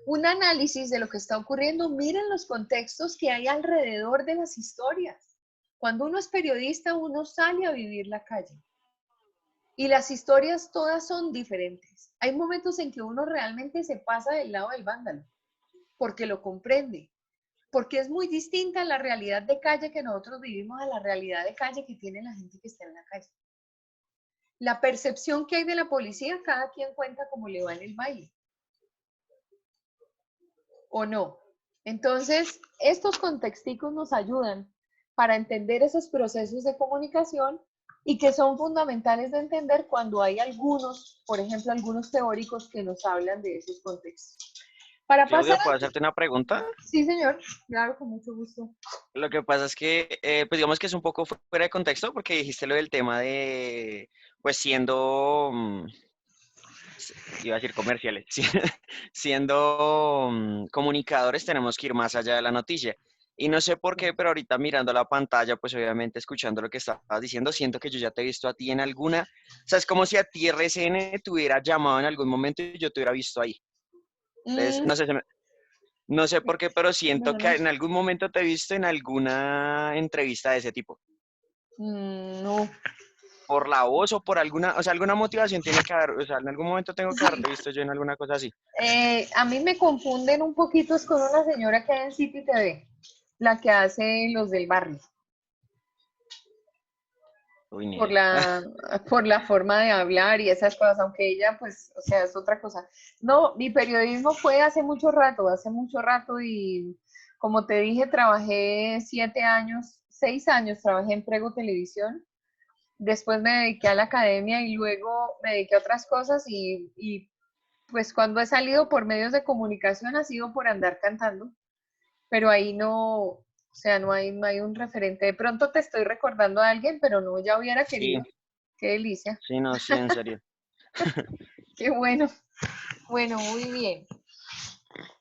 un análisis de lo que está ocurriendo, miren los contextos que hay alrededor de las historias. Cuando uno es periodista, uno sale a vivir la calle. Y las historias todas son diferentes. Hay momentos en que uno realmente se pasa del lado del vándalo, porque lo comprende, porque es muy distinta la realidad de calle que nosotros vivimos a la realidad de calle que tiene la gente que está en la calle. La percepción que hay de la policía, cada quien cuenta cómo le va en el baile. ¿O no? Entonces, estos contexticos nos ayudan para entender esos procesos de comunicación y que son fundamentales de entender cuando hay algunos, por ejemplo, algunos teóricos que nos hablan de esos contextos. Para Claudia, pasar ¿puedo a... hacerte una pregunta? Sí, señor, claro, con mucho gusto. Lo que pasa es que, pues digamos que es un poco fuera de contexto porque dijiste lo del tema de, pues siendo, iba a decir comerciales, siendo comunicadores tenemos que ir más allá de la noticia. Y no sé por qué, pero ahorita mirando la pantalla, pues obviamente escuchando lo que estabas diciendo, siento que yo ya te he visto a ti en alguna, o sea, es como si a ti RCN te hubiera llamado en algún momento y yo te hubiera visto ahí. Entonces, no sé, no sé por qué, pero siento No, que no. en algún momento te he visto en alguna entrevista de ese tipo. No. Por la voz o por alguna, o sea, alguna motivación tiene que haber, o sea, en algún momento tengo que haberte visto yo en alguna cosa así. A mí me confunden un poquito es con una señora que hay en City TV, la que hace los del barrio. Uy, ni por idea. la, por la forma de hablar y esas cosas, aunque ella, pues, o sea, es otra cosa. No, mi periodismo fue hace mucho rato y como te dije, trabajé 7 años, 6 años, trabajé en Prego Televisión, después me dediqué a la academia y luego me dediqué a otras cosas y pues cuando he salido por medios de comunicación ha sido por andar cantando, pero ahí no, o sea, no hay un referente. De pronto te estoy recordando a alguien, pero no, ya hubiera Sí, querido. Qué delicia. Sí, no, sí, en serio. Qué bueno. Bueno, muy bien.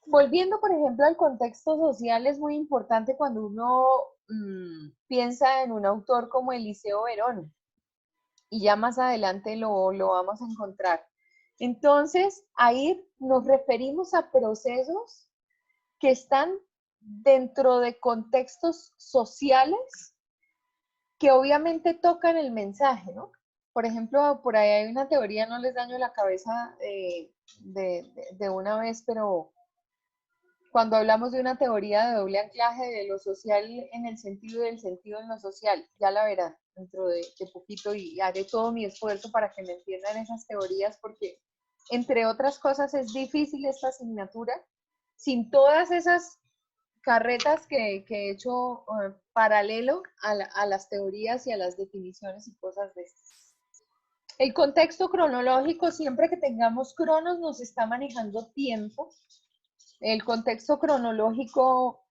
Volviendo, por ejemplo, al contexto social, es muy importante cuando uno piensa en un autor como Eliseo Verón, y ya más adelante lo vamos a encontrar. Entonces, ahí nos referimos a procesos que están dentro de contextos sociales que obviamente tocan el mensaje, ¿no? Por ejemplo, por ahí hay una teoría, no les daño la cabeza de una vez, pero cuando hablamos de una teoría de doble anclaje de lo social en el sentido y del sentido en lo social, ya la verán dentro de poquito y haré todo mi esfuerzo para que me entiendan esas teorías porque, entre otras cosas, es difícil esta asignatura sin todas esas carretas que he hecho paralelo a las teorías y a las definiciones y cosas de estas. El contexto cronológico, siempre que tengamos cronos, nos está manejando tiempo. El contexto cronológico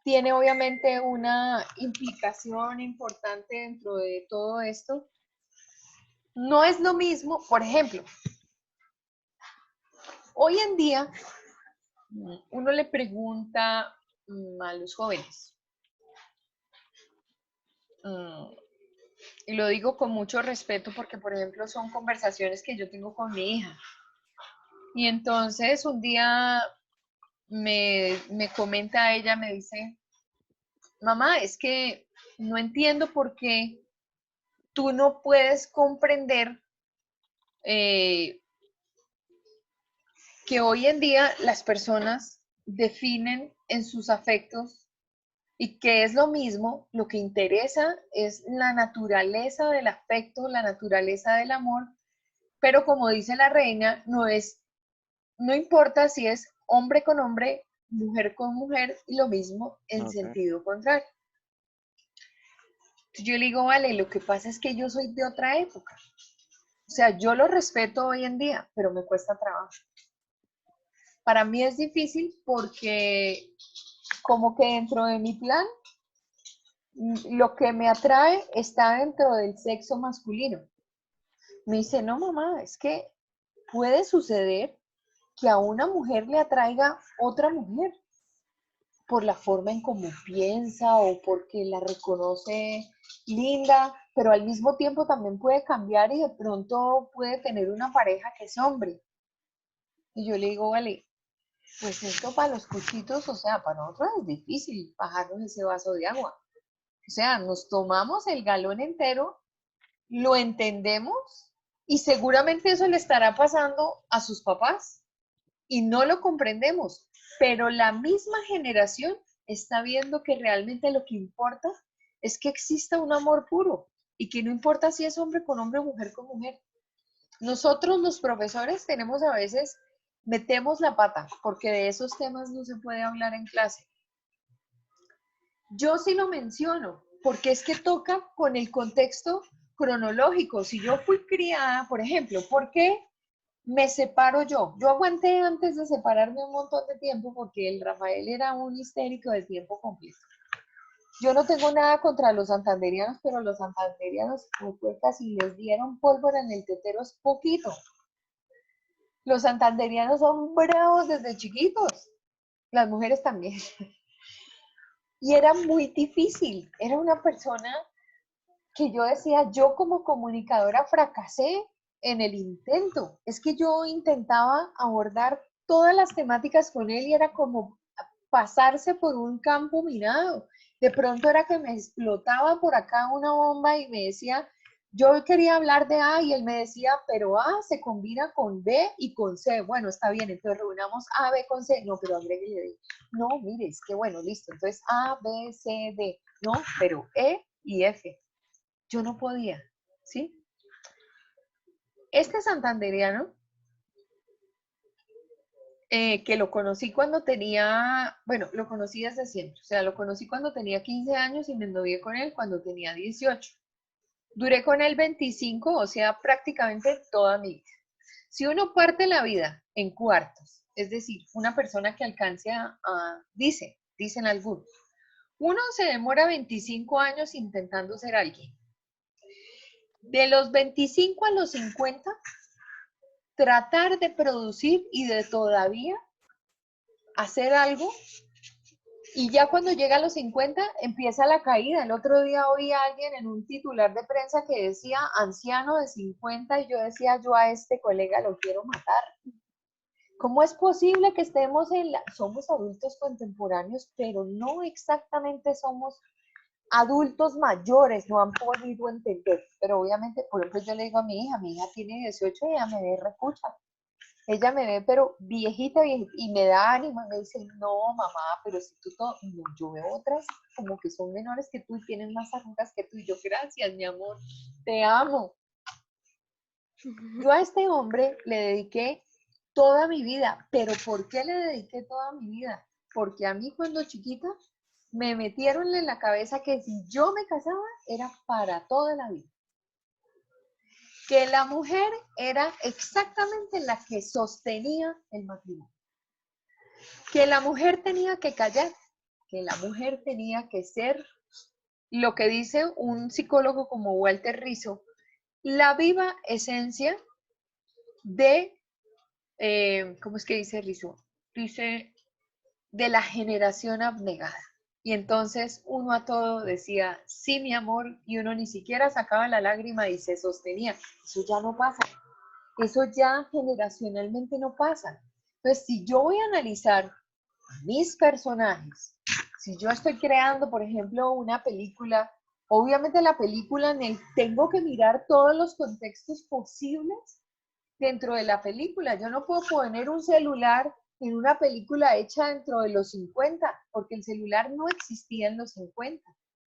tiene obviamente una implicación importante dentro de todo esto. No es lo mismo, por ejemplo, hoy en día uno le pregunta a los jóvenes, y lo digo con mucho respeto porque, por ejemplo, son conversaciones que yo tengo con mi hija. Y entonces un día me comenta ella, me dice, mamá, es que no entiendo por qué tú no puedes comprender que hoy en día las personas definen en sus afectos y que es lo mismo, lo que interesa es la naturaleza del afecto, la naturaleza del amor, pero como dice la reina, no importa si es hombre con hombre, mujer con mujer, y lo mismo en Ok. sentido contrario. Yo le digo, vale, lo que pasa es que yo soy de otra época. O sea, yo lo respeto hoy en día, pero me cuesta trabajo. Para mí es difícil porque como que dentro de mi plan, lo que me atrae está dentro del sexo masculino. Me dice, no, mamá, es que puede suceder que a una mujer le atraiga otra mujer por la forma en cómo piensa o porque la reconoce linda, pero al mismo tiempo también puede cambiar y de pronto puede tener una pareja que es hombre. Y yo le digo, vale, pues esto para los cuchitos, o sea, para nosotros es difícil bajarnos ese vaso de agua. O sea, nos tomamos el galón entero, lo entendemos y seguramente eso le estará pasando a sus papás y no lo comprendemos, pero la misma generación está viendo que realmente lo que importa es que exista un amor puro y que no importa si es hombre con hombre o mujer con mujer. Nosotros los profesores tenemos a veces, metemos la pata porque de esos temas no se puede hablar en clase. Yo sí lo menciono porque es que toca con el contexto cronológico. Si yo fui criada, por ejemplo, ¿por qué me separo yo? Yo aguanté antes de separarme un montón de tiempo porque el Rafael era un histérico de tiempo completo. Yo no tengo nada contra los santanderianos, pero los santanderianos, pues, si les dieron pólvora en el tetero es poquito. Los santanderianos son bravos desde chiquitos, las mujeres también. Y era muy difícil, era una persona que yo decía, yo como comunicadora fracasé en el intento. Es que yo intentaba abordar todas las temáticas con él y era como pasarse por un campo minado. De pronto era que me explotaba por acá una bomba y me decía, yo quería hablar de A y él me decía, pero A se combina con B y con C. Bueno, está bien, entonces reunamos A, B con C. No, pero agréguele D. No, mire, es que bueno, listo. Entonces A, B, C, D. No, pero E y F. Yo no podía, ¿sí? Este santanderiano, que lo conocí cuando tenía, bueno, lo conocí desde siempre, o sea, lo conocí cuando tenía 15 años y me ennovié con él cuando tenía 18. Duré con él 25, o sea, prácticamente toda mi vida. Si uno parte la vida en cuartos, es decir, una persona que alcance dicen algunos, uno se demora 25 años intentando ser alguien. De los 25 a los 50, tratar de producir y de todavía hacer algo, y ya cuando llega a los 50 empieza la caída. El otro día oí a alguien en un titular de prensa que decía anciano de 50 y yo decía, yo a este colega lo quiero matar. ¿Cómo es posible que estemos somos adultos contemporáneos, pero no exactamente somos adultos mayores? No han podido entender, pero obviamente, por ejemplo, yo le digo a mi hija tiene 18 y ella me ve recucha. Ella me ve, pero viejita, y me da ánimo, y me dice, no, mamá, pero si tú todo, no, yo veo otras como que son menores que tú y tienen más arrugas que tú, y yo, gracias, mi amor, te amo. Yo a este hombre le dediqué toda mi vida, pero ¿por qué le dediqué toda mi vida? Porque a mí cuando chiquita me metieron en la cabeza que si yo me casaba era para toda la vida. Que la mujer era exactamente la que sostenía el matrimonio. Que la mujer tenía que callar, que la mujer tenía que ser lo que dice un psicólogo como Walter Rizzo, la viva esencia de, ¿cómo es que dice Rizzo? Dice, de la generación abnegada. Y entonces uno a todo decía, sí, mi amor, y uno ni siquiera sacaba la lágrima y se sostenía. Eso ya no pasa. Eso ya generacionalmente no pasa. Entonces, si yo voy a analizar mis personajes, si yo estoy creando, por ejemplo, una película, obviamente la película tengo que mirar todos los contextos posibles dentro de la película. Yo no puedo poner un celular en una película hecha dentro de los 50, porque el celular no existía en los 50.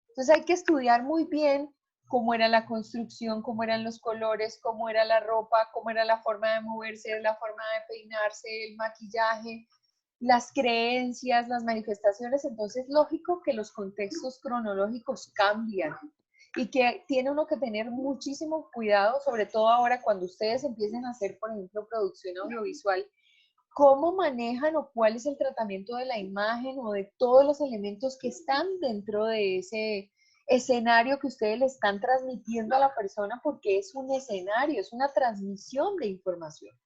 Entonces hay que estudiar muy bien cómo era la construcción, cómo eran los colores, cómo era la ropa, cómo era la forma de moverse, la forma de peinarse, el maquillaje, las creencias, las manifestaciones. Entonces, lógico que los contextos cronológicos cambian y que tiene uno que tener muchísimo cuidado, sobre todo ahora cuando ustedes empiecen a hacer, por ejemplo, producción audiovisual, cómo manejan o cuál es el tratamiento de la imagen o de todos los elementos que están dentro de ese escenario que ustedes le están transmitiendo a la persona, porque es un escenario, es una transmisión de información.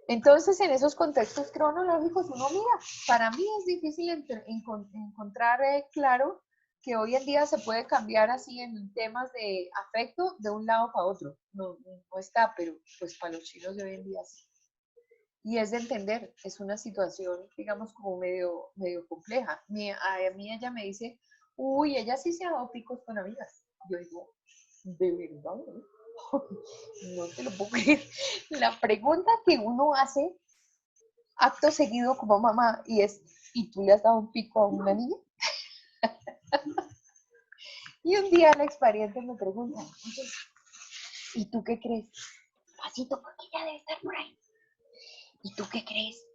Entonces, en esos contextos cronológicos uno mira. Para mí es difícil encontrar claro que hoy en día se puede cambiar así en temas de afecto de un lado para otro. No está, pero pues para los chinos de hoy en día sí. Y es de entender, es una situación, digamos, como medio compleja. A mí ella me dice, uy, ella sí se ha dado picos con amigas. Yo digo, ¿de verdad? No te lo puedo creer. La pregunta que uno hace acto seguido como mamá y es, ¿y tú le has dado un pico a una niña? Y un día la expariente me pregunta, ¿y tú qué crees? Pasito, porque ella debe estar por ahí. ¿Y tú qué crees?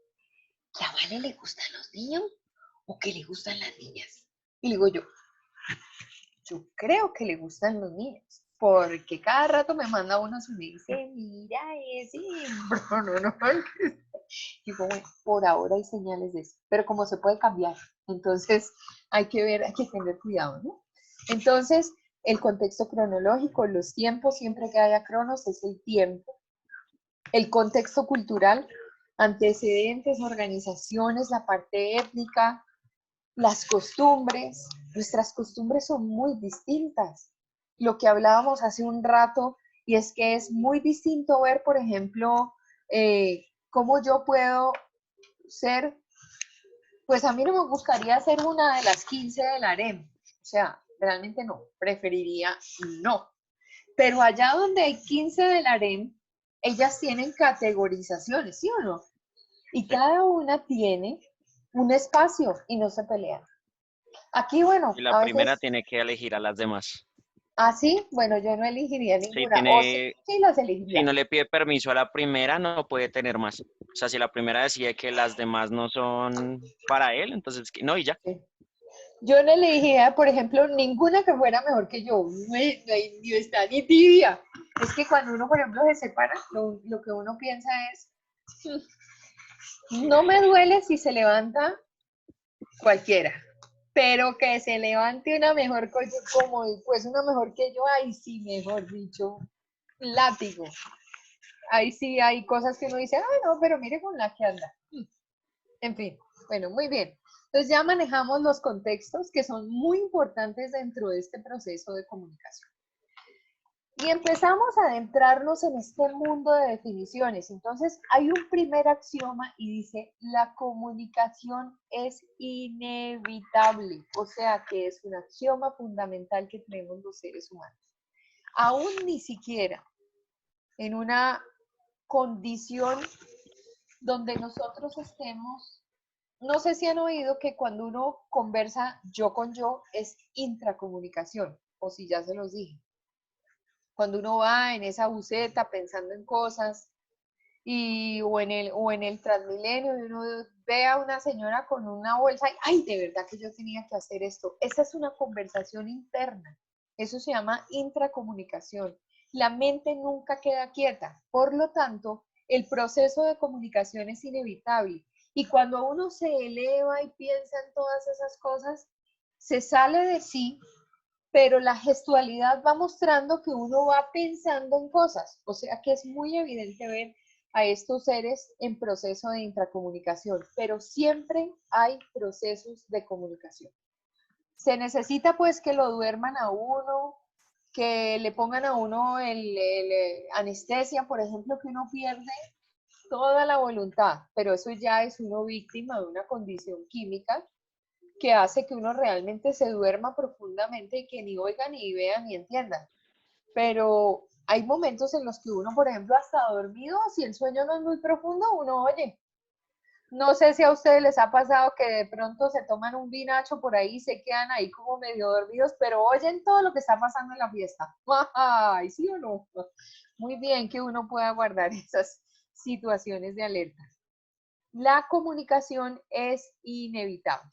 ¿Que a Vale le gustan los niños o que le gustan las niñas? Y le digo yo creo que le gustan los niños, porque cada rato me manda uno y me dice, mira ese, no. Digo, bueno, por ahora hay señales de eso, pero como se puede cambiar, entonces hay que tener cuidado, ¿no? Entonces, el contexto cronológico, los tiempos, siempre que haya cronos, es el tiempo. El contexto cultural, antecedentes, organizaciones, la parte étnica, las costumbres. Nuestras costumbres son muy distintas. Lo que hablábamos hace un rato, y es que es muy distinto ver, por ejemplo, cómo yo puedo ser, pues a mí no me gustaría ser una de las 15 del harem, o sea, realmente no, preferiría no. Pero allá donde hay 15 del harem, ellas tienen categorizaciones, ¿sí o no? Y cada una tiene un espacio y no se pelean. Aquí, bueno, Y la a primera veces, tiene que elegir a las demás. sí, bueno, yo no elegiría Sí, ninguna, o sí, sí las si elegiría. no le pide permiso a la primera, no puede tener más. O sea, si la primera decide que las demás no son para él, entonces no, y ya. Sí. Yo no elegiría, por ejemplo, ninguna que fuera mejor que yo, no está ni tibia. Es que cuando uno, por ejemplo, se separa, lo que uno piensa es, no me duele si se levanta cualquiera, pero que se levante una mejor como pues una mejor que yo, ahí sí, mejor dicho, látigo. Ahí sí hay cosas que uno dice, ah, no, pero mire con la que anda. En fin, bueno, muy bien. Entonces ya manejamos los contextos que son muy importantes dentro de este proceso de comunicación. Y empezamos a adentrarnos en este mundo de definiciones. Entonces, hay un primer axioma y dice, la comunicación es inevitable. O sea, que es un axioma fundamental que tenemos los seres humanos. Aún ni siquiera en una condición donde nosotros estemos, no sé si han oído que cuando uno conversa yo con yo es intracomunicación, o si ya se los dije. Cuando uno va en esa buseta pensando en cosas o en el Transmilenio y uno ve a una señora con una bolsa y, ay, de verdad que yo tenía que hacer esto. Esa es una conversación interna. Eso se llama intracomunicación. La mente nunca queda quieta. Por lo tanto, el proceso de comunicación es inevitable. Y cuando uno se eleva y piensa en todas esas cosas, se sale de sí, pero la gestualidad va mostrando que uno va pensando en cosas, o sea que es muy evidente ver a estos seres en proceso de intracomunicación, pero siempre hay procesos de comunicación. Se necesita pues que lo duerman a uno, que le pongan a uno el anestesia, por ejemplo, que uno pierde toda la voluntad, pero eso ya es uno víctima de una condición química que hace que uno realmente se duerma profundamente y que ni oiga, ni vea, ni entienda. Pero hay momentos en los que uno, por ejemplo, hasta dormido, si el sueño no es muy profundo, uno oye. No sé si a ustedes les ha pasado que de pronto se toman un vinacho por ahí y se quedan ahí como medio dormidos, pero oyen todo lo que está pasando en la fiesta. ¡Ay, sí o no! Muy bien que uno pueda guardar esas situaciones de alerta. La comunicación es inevitable.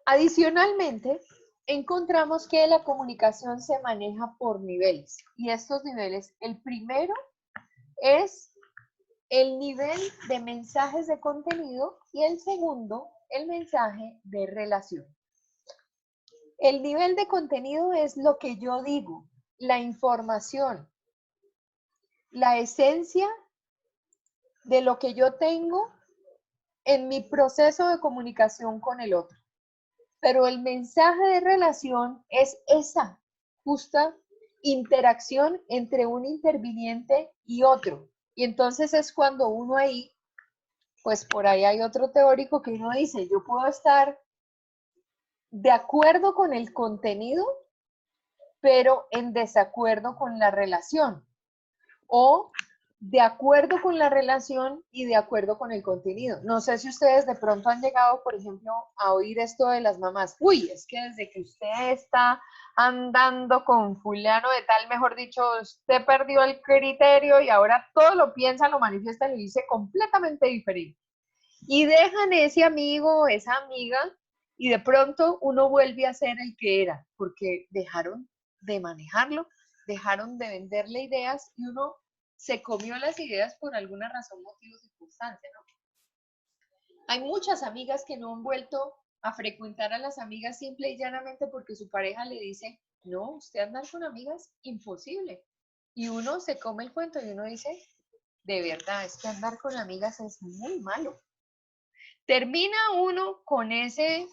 Adicionalmente, encontramos que la comunicación se maneja por niveles. Y estos niveles, el primero es el nivel de mensajes de contenido y el segundo, el mensaje de relación. El nivel de contenido es lo que yo digo, la información, la esencia de lo que yo tengo en mi proceso de comunicación con el otro. Pero el mensaje de relación es esa justa interacción entre un interviniente y otro. Y entonces es cuando uno ahí, pues por ahí hay otro teórico que uno dice, yo puedo estar de acuerdo con el contenido, pero en desacuerdo con la relación. O de acuerdo con la relación y de acuerdo con el contenido. No sé si ustedes de pronto han llegado, por ejemplo, a oír esto de las mamás. Uy, es que desde que usted está andando con fulano de tal, mejor dicho, usted perdió el criterio y ahora todo lo piensa, lo manifiesta y lo dice completamente diferente. Y dejan ese amigo, esa amiga, y de pronto uno vuelve a ser el que era, porque dejaron de manejarlo, dejaron de venderle ideas y uno se comió las ideas por alguna razón, motivo, circunstancia, ¿no? Hay muchas amigas que no han vuelto a frecuentar a las amigas simple y llanamente porque su pareja le dice, no, usted andar con amigas, imposible. Y uno se come el cuento y uno dice, de verdad, es que andar con amigas es muy malo. Termina uno con ese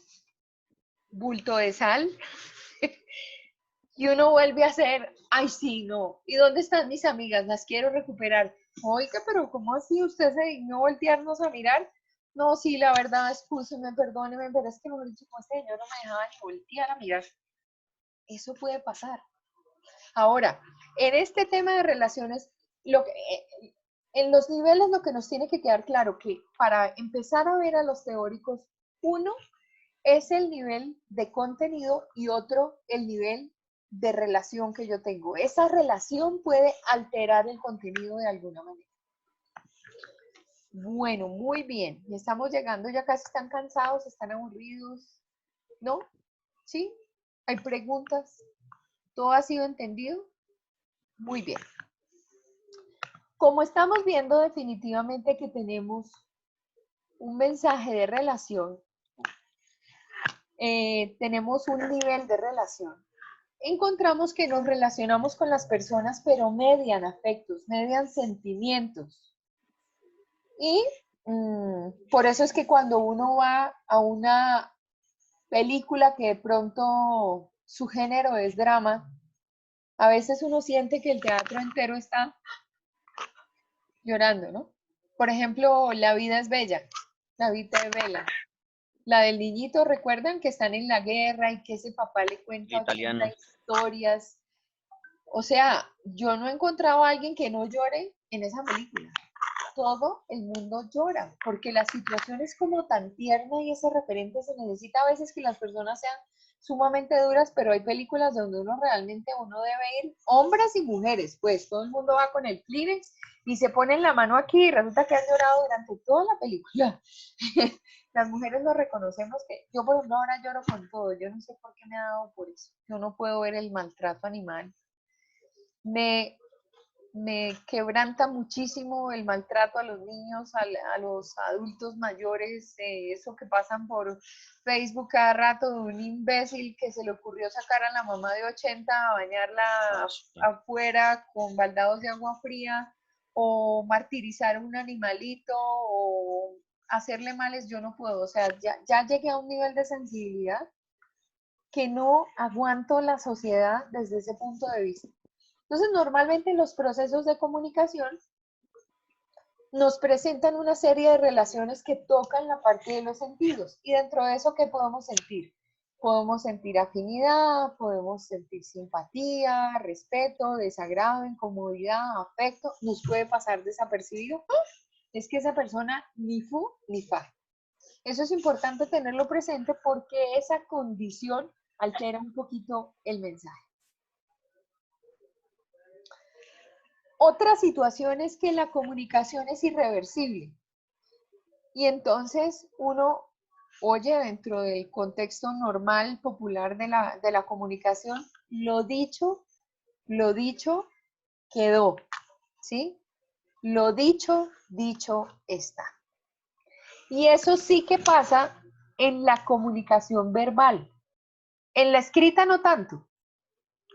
bulto de sal y uno vuelve a hacer, ay, sí, no. ¿Y dónde están mis amigas? Las quiero recuperar. Oiga, pero ¿cómo así? ¿Usted se dignó voltearnos a mirar? No, sí, la verdad, excúseme, perdóneme, pero es que mejor dicho, este señor no me dejaba ni voltear a mirar. Eso puede pasar. Ahora, en este tema de relaciones, en los niveles lo que nos tiene que quedar claro que para empezar a ver a los teóricos, uno es el nivel de contenido y otro el nivel de relación que yo tengo. Esa relación puede alterar el contenido de alguna manera. Bueno, muy bien. Estamos llegando, ya casi están cansados, están aburridos. ¿No? ¿Sí? ¿Hay preguntas? ¿Todo ha sido entendido? Muy bien. Como estamos viendo definitivamente que tenemos un mensaje de relación, tenemos un nivel de relación. Encontramos que nos relacionamos con las personas, pero median afectos, median sentimientos. Y por eso es que cuando uno va a una película que de pronto su género es drama, a veces uno siente que el teatro entero está llorando, ¿no? Por ejemplo, La vida es bella, La vida es bella. La del niñito, ¿recuerdan que están en la guerra y que ese papá le cuenta 80 Italiano. historias? O sea, yo no he encontrado a alguien que no llore en esa película. Todo el mundo llora, porque la situación es como tan tierna y ese referente se necesita a veces que las personas sean sumamente duras, pero hay películas donde uno debe ir, hombres y mujeres, pues todo el mundo va con el Kleenex y se ponen la mano aquí y resulta que han llorado durante toda la película. Las mujeres lo reconocemos que yo por ejemplo ahora lloro con todo, yo no sé por qué me ha dado por eso, yo no puedo ver el maltrato animal. Me quebranta muchísimo el maltrato a los niños, a los adultos mayores, eso que pasan por Facebook cada rato de un imbécil que se le ocurrió sacar a la mamá de 80 a bañarla afuera con baldados de agua fría, o martirizar a un animalito, o hacerle males, yo no puedo. O sea, ya llegué a un nivel de sensibilidad que no aguanto la sociedad desde ese punto de vista. Entonces, normalmente los procesos de comunicación nos presentan una serie de relaciones que tocan la parte de los sentidos. Y dentro de eso, ¿qué podemos sentir? Podemos sentir afinidad, podemos sentir simpatía, respeto, desagrado, incomodidad, afecto. Nos puede pasar desapercibido. Es que esa persona ni fu ni fa. Eso es importante tenerlo presente porque esa condición altera un poquito el mensaje. Otra situación es que la comunicación es irreversible y entonces uno oye dentro del contexto normal, popular de la comunicación, lo dicho quedó, ¿sí? Lo dicho está. Y eso sí que pasa en la comunicación verbal. En la escrita no tanto.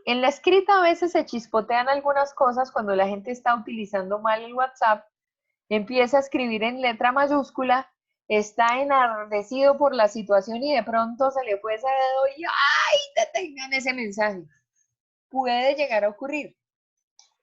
En la escrita a veces se chispotean algunas cosas cuando la gente está utilizando mal el WhatsApp, empieza a escribir en letra mayúscula, está enardecido por la situación y de pronto se le fue ese dedo y ¡ay! Detengan ese mensaje. Puede llegar a ocurrir.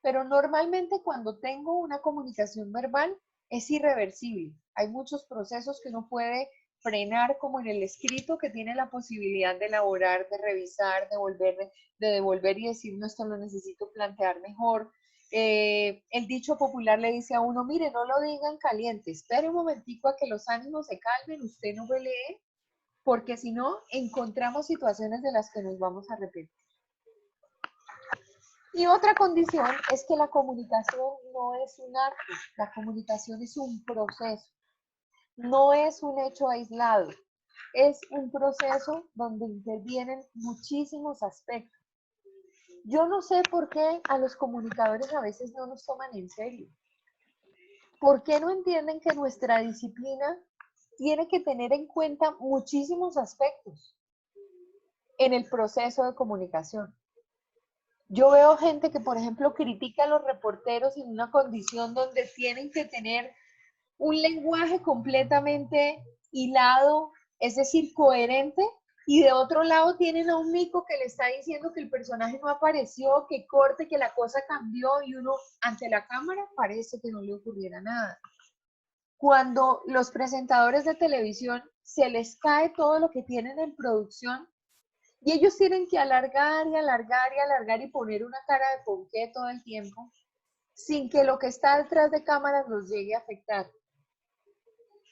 Pero normalmente cuando tengo una comunicación verbal es irreversible. Hay muchos procesos que uno puede frenar, como en el escrito, que tiene la posibilidad de elaborar, de revisar, de devolver y decir, no, esto lo necesito plantear mejor. El dicho popular le dice a uno, mire, no lo digan caliente, espere un momentico a que los ánimos se calmen, usted no pelee, porque si no, encontramos situaciones de las que nos vamos a arrepentir. Y otra condición es que la comunicación no es un arte, la comunicación es un proceso, no es un hecho aislado, es un proceso donde intervienen muchísimos aspectos. Yo no sé por qué a los comunicadores a veces no nos toman en serio. ¿Por qué no entienden que nuestra disciplina tiene que tener en cuenta muchísimos aspectos en el proceso de comunicación? Yo veo gente que, por ejemplo, critica a los reporteros en una condición donde tienen que tener un lenguaje completamente hilado, es decir, coherente, y de otro lado tienen a un mico que le está diciendo que el personaje no apareció, que corte, que la cosa cambió, y uno ante la cámara parece que no le ocurriera nada. Cuando los presentadores de televisión se les cae todo lo que tienen en producción, y ellos tienen que alargar y alargar y alargar y poner una cara de ponqué todo el tiempo, sin que lo que está detrás de cámaras los llegue a afectar.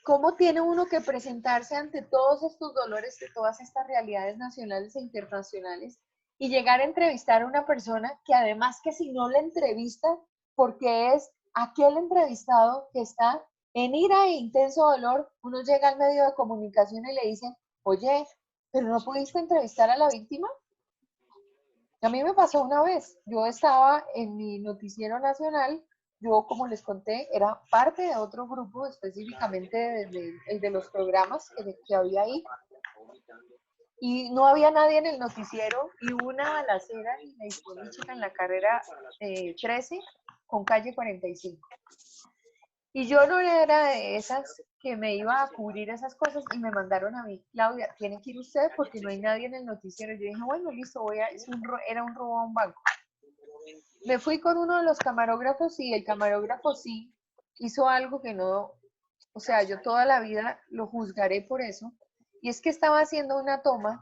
¿Cómo tiene uno que presentarse ante todos estos dolores de todas estas realidades nacionales e internacionales y llegar a entrevistar a una persona que además que si no la entrevista, porque es aquel entrevistado que está en ira e intenso dolor, uno llega al medio de comunicación y le dice, oye, ¿pero no pudiste entrevistar a la víctima? A mí me pasó una vez, yo estaba en mi noticiero nacional, yo como les conté, era parte de otro grupo, específicamente el de los programas que había ahí, y no había nadie en el noticiero y hubo una balacera en la Hispolítica en la carrera 13 con calle 45. Y yo no era de esas que me iba a cubrir esas cosas y me mandaron a mí, Claudia, tiene que ir usted porque no hay nadie en el noticiero. Yo dije, bueno, listo, era un robo a un banco. Me fui con uno de los camarógrafos y el camarógrafo sí hizo algo que no, o sea, yo toda la vida lo juzgaré por eso. Y es que estaba haciendo una toma,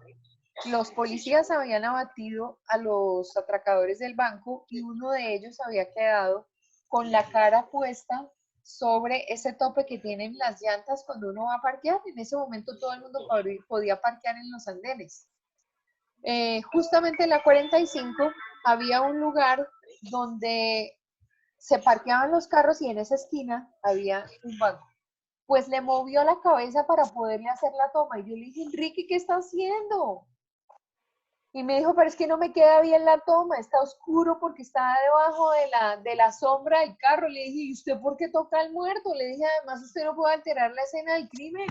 los policías habían abatido a los atracadores del banco y uno de ellos había quedado con la cara puesta sobre ese tope que tienen las llantas cuando uno va a parquear. En ese momento todo el mundo podía parquear en los andenes. Justamente en la 45 había un lugar donde se parqueaban los carros y en esa esquina había un banco. Pues le movió la cabeza para poderle hacer la toma y yo le dije, Enrique, ¿qué está haciendo? Y me dijo, pero es que no me queda bien la toma, está oscuro porque está debajo de la sombra del carro. Le dije, ¿y usted por qué toca al muerto? Le dije, además usted no puede alterar la escena del crimen.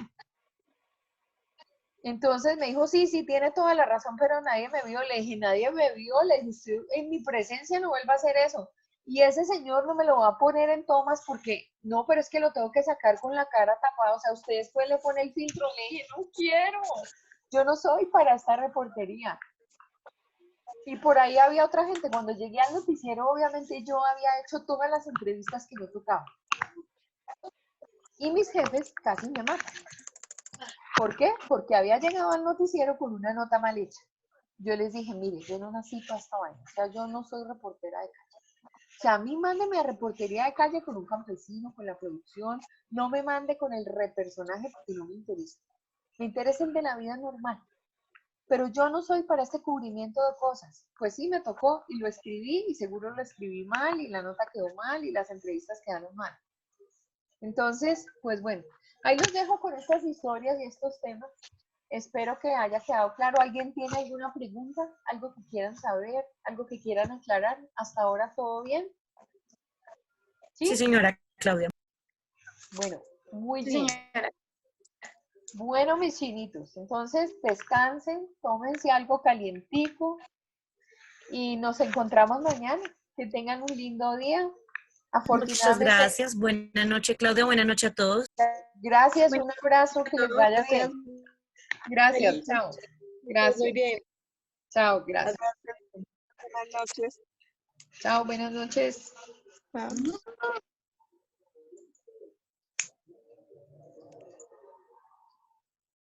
Entonces me dijo, sí, sí, tiene toda la razón, pero nadie me vio. Le dije, nadie me vio, le dije, usted en mi presencia no vuelva a hacer eso. Y ese señor no me lo va a poner en tomas porque, no, pero es que lo tengo que sacar con la cara tapada. O sea, usted después le pone el filtro. Le dije, no quiero, yo no soy para esta reportería. Y por ahí había otra gente. Cuando llegué al noticiero, obviamente yo había hecho todas las entrevistas que me tocaban. Y mis jefes casi me matan. ¿Por qué? Porque había llegado al noticiero con una nota mal hecha. Yo les dije, mire, yo no nací para esta vaina. O sea, yo no soy reportera de calle. O sea, a mí mándeme a reportería de calle con un campesino, con la producción. No me mande con el repersonaje porque no me interesa. Me interesa el de la vida normal. Pero yo no soy para este cubrimiento de cosas. Pues sí, me tocó y lo escribí y seguro lo escribí mal y la nota quedó mal y las entrevistas quedaron mal. Entonces, pues bueno, ahí los dejo con estas historias y estos temas. Espero que haya quedado claro. ¿Alguien tiene alguna pregunta? ¿Algo que quieran saber? ¿Algo que quieran aclarar? ¿Hasta ahora todo bien? Sí, señora Claudia. Bueno, muy Sí, bien. señora. Bueno, mis chinitos, entonces descansen, tómense algo calientico y nos encontramos mañana. Que tengan un lindo día. Muchas Afortunadamente, gracias. Buenas noches, Claudia. Buenas noches a todos. gracias, Bueno, un abrazo, que les vaya bien. Gracias, feliz. chao. Muy Gracias. bien. Chao, gracias. Buenas noches. Chao, buenas noches. Chao.